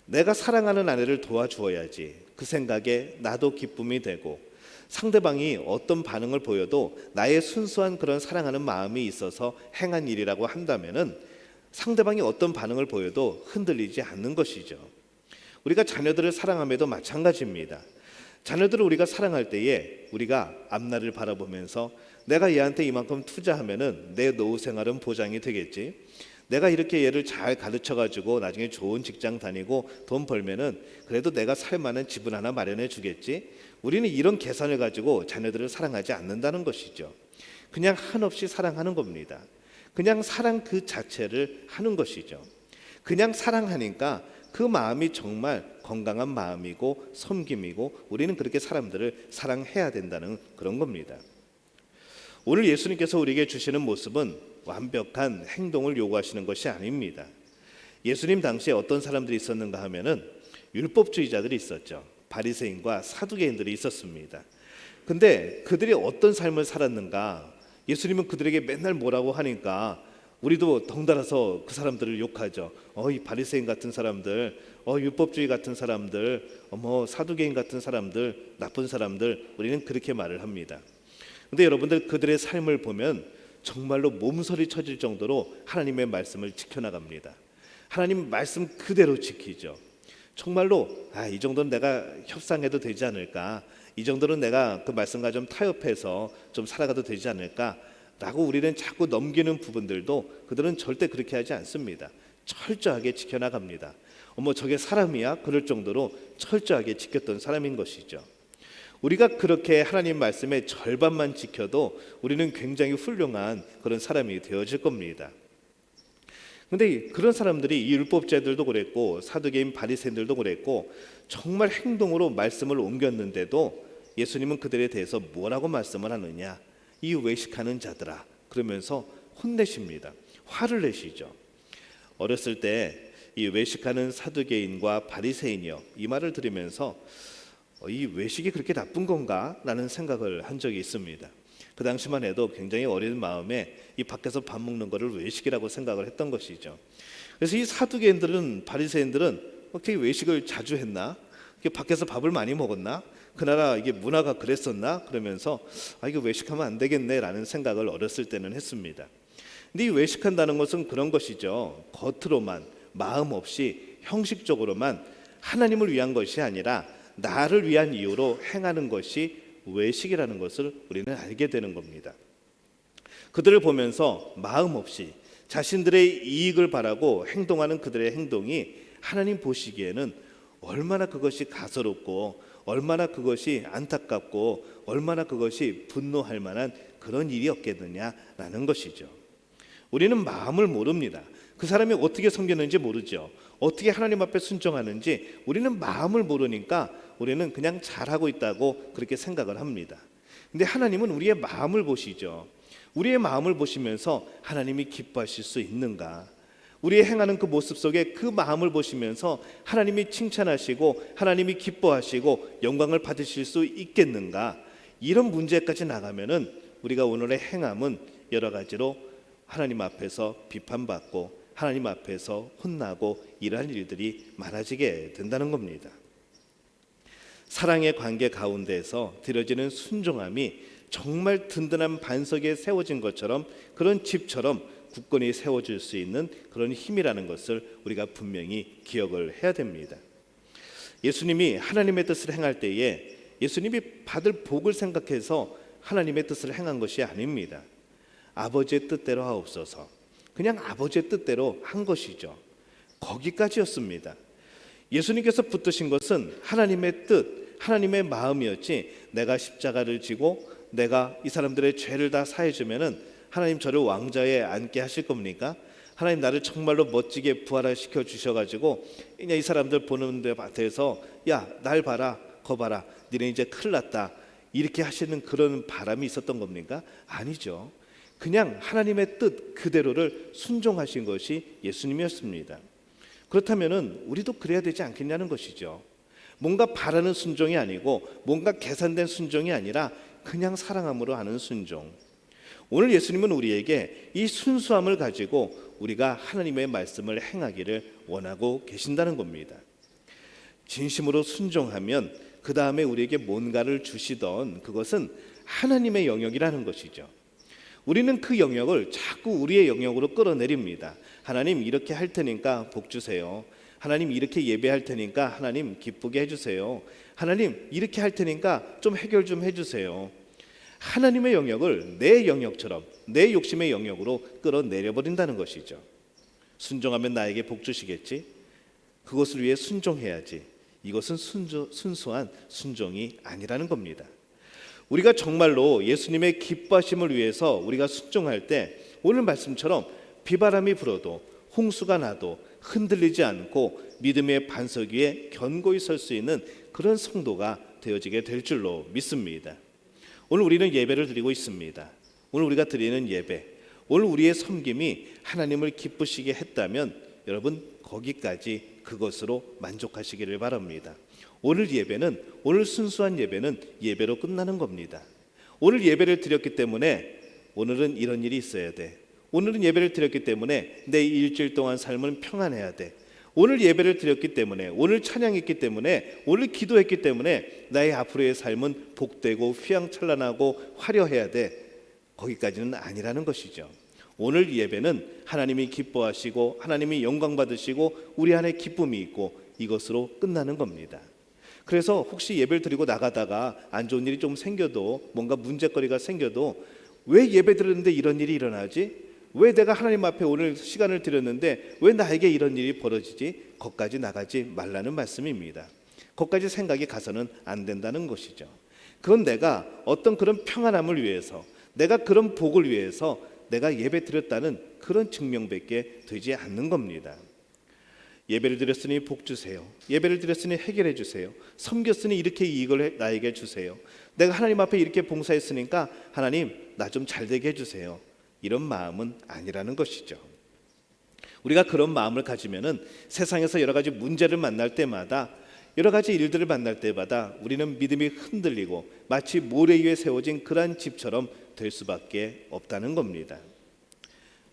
내가 사랑하는 아내를 도와주어야지 그 생각에 나도 기쁨이 되고, 상대방이 어떤 반응을 보여도 나의 순수한 그런 사랑하는 마음이 있어서 행한 일이라고 한다면은 상대방이 어떤 반응을 보여도 흔들리지 않는 것이죠. 우리가 자녀들을 사랑함에도 마찬가지입니다. 자녀들을 우리가 사랑할 때에 우리가 앞날을 바라보면서 내가 얘한테 이만큼 투자하면은 내 노후 생활은 보장이 되겠지, 내가 이렇게 얘를 잘 가르쳐가지고 나중에 좋은 직장 다니고 돈 벌면은 그래도 내가 살 만한 집을 하나 마련해 주겠지, 우리는 이런 계산을 가지고 자녀들을 사랑하지 않는다는 것이죠. 그냥 한없이 사랑하는 겁니다. 그냥 사랑 그 자체를 하는 것이죠. 그냥 사랑하니까 그 마음이 정말 건강한 마음이고 섬김이고, 우리는 그렇게 사람들을 사랑해야 된다는 그런 겁니다. 오늘 예수님께서 우리에게 주시는 모습은 완벽한 행동을 요구하시는 것이 아닙니다. 예수님 당시에 어떤 사람들이 있었는가 하면은 율법주의자들이 있었죠. 바리새인과 사두개인들이 있었습니다. 근데 그들이 어떤 삶을 살았는가? 예수님은 그들에게 맨날 뭐라고 하니까 우리도 덩달아서 그 사람들을 욕하죠. 이 바리새인 같은 사람들, 율법주의 같은 사람들, 사두개인 같은 사람들, 나쁜 사람들, 우리는 그렇게 말을 합니다. 근데 여러분들, 그들의 삶을 보면 정말로 몸서리 쳐질 정도로 하나님의 말씀을 지켜나갑니다. 하나님 말씀 그대로 지키죠. 정말로 이 정도는 내가 협상해도 되지 않을까, 이 정도는 내가 그 말씀과 좀 타협해서 좀 살아가도 되지 않을까라고 우리는 자꾸 넘기는 부분들도 그들은 절대 그렇게 하지 않습니다. 철저하게 지켜나갑니다. 저게 사람이야? 그럴 정도로 철저하게 지켰던 사람인 것이죠. 우리가 그렇게 하나님 말씀의 절반만 지켜도 우리는 굉장히 훌륭한 그런 사람이 되어질 겁니다. 근데 그런 사람들이, 이 율법자들도 그랬고 사두개인 바리새인들도 그랬고, 정말 행동으로 말씀을 옮겼는데도 예수님은 그들에 대해서 뭐라고 말씀을 하느냐? 이 외식하는 자들아, 그러면서 혼내십니다. 화를 내시죠. 어렸을 때 이 외식하는 사두개인과 바리새인이요, 이 말을 들으면서 이 외식이 그렇게 나쁜 건가? 라는 생각을 한 적이 있습니다. 그 당시만 해도 굉장히 어린 마음에 이 밖에서 밥 먹는 거를 외식이라고 생각을 했던 것이죠. 그래서 이 사두개인들은, 바리새인들은 어떻게 외식을 자주 했나? 밖에서 밥을 많이 먹었나? 그 나라 이게 문화가 그랬었나? 그러면서 이거 외식하면 안 되겠네 라는 생각을 어렸을 때는 했습니다. 근데 이 외식한다는 것은 그런 것이죠. 겉으로만, 마음 없이, 형식적으로만 하나님을 위한 것이 아니라 나를 위한 이유로 행하는 것이 외식이라는 것을 우리는 알게 되는 겁니다. 그들을 보면서 마음 없이 자신들의 이익을 바라고 행동하는 그들의 행동이 하나님 보시기에는 얼마나 그것이 가소롭고, 얼마나 그것이 안타깝고, 얼마나 그것이 분노할 만한 그런 일이었겠느냐라는 것이죠. 우리는 마음을 모릅니다. 그 사람이 어떻게 섬겼는지 모르죠. 어떻게 하나님 앞에 순종하는지 우리는 마음을 모르니까 우리는 그냥 잘하고 있다고 그렇게 생각을 합니다. 근데 하나님은 우리의 마음을 보시죠. 우리의 마음을 보시면서 하나님이 기뻐하실 수 있는가? 우리의 행하는 그 모습 속에 그 마음을 보시면서 하나님이 칭찬하시고 하나님이 기뻐하시고 영광을 받으실 수 있겠는가? 이런 문제까지 나가면은 우리가 오늘의 행함은 여러 가지로 하나님 앞에서 비판받고 하나님 앞에서 혼나고 이러한 일들이 많아지게 된다는 겁니다. 사랑의 관계 가운데에서 드려지는 순종함이 정말 든든한 반석에 세워진 것처럼, 그런 집처럼 굳건히 세워질 수 있는 그런 힘이라는 것을 우리가 분명히 기억을 해야 됩니다. 예수님이 하나님의 뜻을 행할 때에 예수님이 받을 복을 생각해서 하나님의 뜻을 행한 것이 아닙니다. 아버지의 뜻대로 하옵소서, 그냥 아버지의 뜻대로 한 것이죠. 거기까지였습니다. 예수님께서 붙드신 것은 하나님의 뜻, 하나님의 마음이었지, 내가 십자가를 지고 내가 이 사람들의 죄를 다 사해주면은 하나님 저를 왕좌에 앉게 하실 겁니까? 하나님 나를 정말로 멋지게 부활시켜 주셔가지고 그냥 이 사람들 보는 데 밭에서 야, 날 봐라, 거 봐라, 니네 이제 큰일 났다, 이렇게 하시는 그런 바람이 있었던 겁니까? 아니죠. 그냥 하나님의 뜻 그대로를 순종하신 것이 예수님이었습니다. 그렇다면 우리도 그래야 되지 않겠냐는 것이죠. 뭔가 바라는 순종이 아니고 뭔가 계산된 순종이 아니라 그냥 사랑함으로 하는 순종. 오늘 예수님은 우리에게 이 순수함을 가지고 우리가 하나님의 말씀을 행하기를 원하고 계신다는 겁니다. 진심으로 순종하면 그 다음에 우리에게 뭔가를 주시던 그것은 하나님의 영역이라는 것이죠. 우리는 그 영역을 자꾸 우리의 영역으로 끌어내립니다. 하나님 이렇게 할 테니까 복 주세요. 하나님 이렇게 예배할 테니까 하나님 기쁘게 해주세요. 하나님 이렇게 할 테니까 좀 해결 좀 해주세요. 하나님의 영역을 내 영역처럼 내 욕심의 영역으로 끌어내려버린다는 것이죠. 순종하면 나에게 복 주시겠지? 그것을 위해 순종해야지. 이것은 순수한 순종이 아니라는 겁니다. 우리가 정말로 예수님의 기뻐하심을 위해서 우리가 순종할 때 오늘 말씀처럼 비바람이 불어도 홍수가 나도 흔들리지 않고 믿음의 반석 위에 견고히 설 수 있는 그런 성도가 되어지게 될 줄로 믿습니다. 오늘 우리는 예배를 드리고 있습니다. 오늘 우리가 드리는 예배, 오늘 우리의 섬김이 하나님을 기쁘시게 했다면 여러분 거기까지 그것으로 만족하시기를 바랍니다. 오늘 예배는, 오늘 순수한 예배는 예배로 끝나는 겁니다. 오늘 예배를 드렸기 때문에 오늘은 이런 일이 있어야 돼. 오늘은 예배를 드렸기 때문에 내 일주일 동안 삶은 평안해야 돼. 오늘 예배를 드렸기 때문에, 오늘 찬양했기 때문에, 오늘 기도했기 때문에 나의 앞으로의 삶은 복되고 휘황찬란하고 화려해야 돼. 거기까지는 아니라는 것이죠. 오늘 예배는 하나님이 기뻐하시고 하나님이 영광 받으시고 우리 안에 기쁨이 있고 이것으로 끝나는 겁니다. 그래서 혹시 예배를 드리고 나가다가 안 좋은 일이 좀 생겨도, 뭔가 문제거리가 생겨도 왜 예배 드렸는데 이런 일이 일어나지? 왜 내가 하나님 앞에 오늘 시간을 드렸는데 왜 나에게 이런 일이 벌어지지? 거기까지 나가지 말라는 말씀입니다. 거기까지 생각이 가서는 안 된다는 것이죠. 그건 내가 어떤 그런 평안함을 위해서, 내가 그런 복을 위해서 내가 예배 드렸다는 그런 증명밖에 되지 않는 겁니다. 예배를 드렸으니 복 주세요. 예배를 드렸으니 해결해 주세요. 섬겼으니 이렇게 이익을 나에게 주세요. 내가 하나님 앞에 이렇게 봉사했으니까 하나님 나 좀 잘되게 해주세요. 이런 마음은 아니라는 것이죠. 우리가 그런 마음을 가지면은 세상에서 여러 가지 문제를 만날 때마다, 여러 가지 일들을 만날 때마다 우리는 믿음이 흔들리고 마치 모래 위에 세워진 그러한 집처럼 될 수밖에 없다는 겁니다.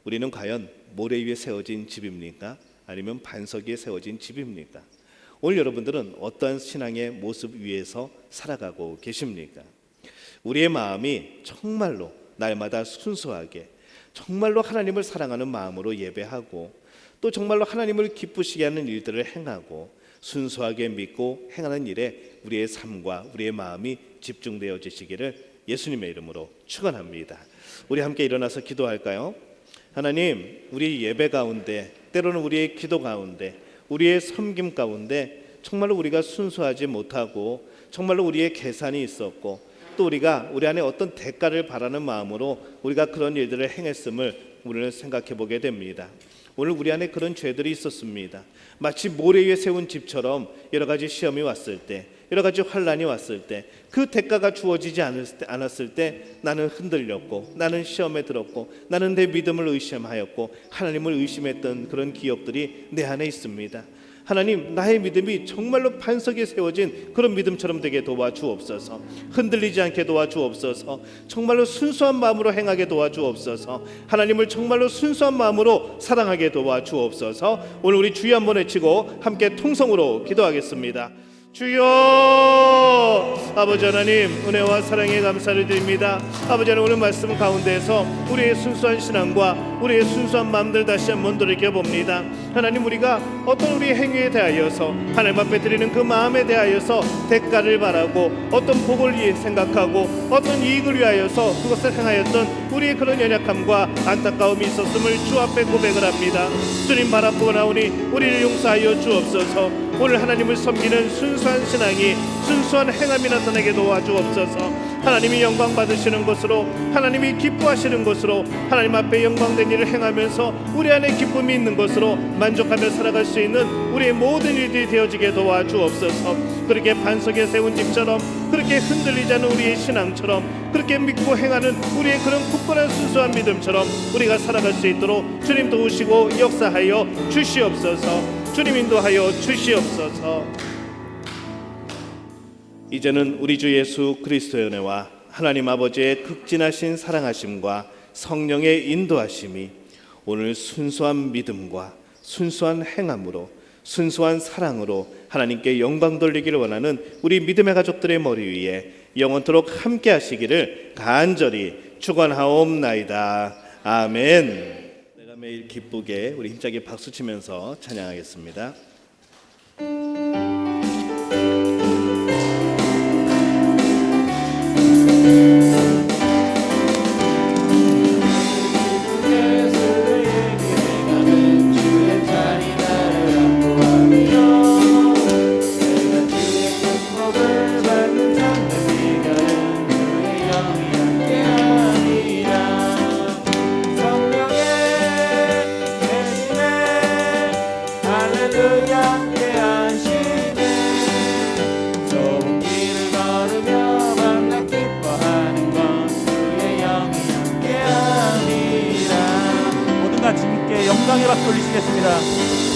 우리는 과연 모래 위에 세워진 집입니까? 아니면 반석 위에 세워진 집입니까? 오늘 여러분들은 어떠한 신앙의 모습 위에서 살아가고 계십니까? 우리의 마음이 정말로 날마다 순수하게, 정말로 하나님을 사랑하는 마음으로 예배하고 또 정말로 하나님을 기쁘시게 하는 일들을 행하고 순수하게 믿고 행하는 일에 우리의 삶과 우리의 마음이 집중되어지시기를 예수님의 이름으로 축원합니다. 우리 함께 일어나서 기도할까요? 하나님, 우리 예배 가운데, 때로는 우리의 기도 가운데, 우리의 섬김 가운데 정말로 우리가 순수하지 못하고 정말로 우리의 계산이 있었고 또 우리가 우리 안에 어떤 대가를 바라는 마음으로 우리가 그런 일들을 행했음을 우리는 생각해 보게 됩니다. 오늘 우리 안에 그런 죄들이 있었습니다. 마치 모래 위에 세운 집처럼 여러 가지 시험이 왔을 때, 여러 가지 환란이 왔을 때, 그 대가가 주어지지 않았을 때 나는 흔들렸고, 나는 시험에 들었고, 나는 내 믿음을 의심하였고 하나님을 의심했던 그런 기억들이 내 안에 있습니다. 하나님, 나의 믿음이 정말로 반석에 세워진 그런 믿음처럼 되게 도와주옵소서. 흔들리지 않게 도와주옵소서. 정말로 순수한 마음으로 행하게 도와주옵소서. 하나님을 정말로 순수한 마음으로 사랑하게 도와주옵소서. 오늘 우리 주여 한번 외치고 함께 통성으로 기도하겠습니다. 주여, 아버지 하나님, 은혜와 사랑에 감사를 드립니다. 아버지 하나님, 오늘 말씀 가운데에서 우리의 순수한 신앙과 우리의 순수한 마음들 다시 한번 돌이켜봅니다. 하나님, 우리가 어떤 우리의 행위에 대하여서 하나님 앞에 드리는 그 마음에 대하여서 대가를 바라고 어떤 복을 생각하고 어떤 이익을 위하여서 그것을 행하였던 우리의 그런 연약함과 안타까움이 있었음을 주 앞에 고백을 합니다. 주님 바라보고 나오니 우리를 용서하여 주옵소서. 오늘 하나님을 섬기는 순수한 신앙이, 순수한 행함이 나타나게 도와주옵소서. 하나님이 영광 받으시는 것으로, 하나님이 기뻐하시는 것으로, 하나님 앞에 영광된 일을 행하면서 우리 안에 기쁨이 있는 것으로 만족하며 살아갈 수 있는 우리의 모든 일들이 되어지게 도와주옵소서. 그렇게 반석에 세운 집처럼, 그렇게 흔들리지 않는 우리의 신앙처럼, 그렇게 믿고 행하는 우리의 그런 굳건한 순수한 믿음처럼 우리가 살아갈 수 있도록 주님 도우시고 역사하여 주시옵소서. 주님 인도하여 주시옵소서. 이제는 우리 주 예수 그리스도의 은혜와 하나님 아버지의 극진하신 사랑하심과 성령의 인도하심이 오늘 순수한 믿음과 순수한 행함으로, 순수한 사랑으로 하나님께 영광 돌리기를 원하는 우리 믿음의 가족들의 머리 위에 영원토록 함께 하시기를 간절히 축원하옵나이다. 아멘. 내가 매일 기쁘게, 우리 힘차게 박수치면서 찬양하겠습니다. 주님께 영광의 박수 올리시겠습니다.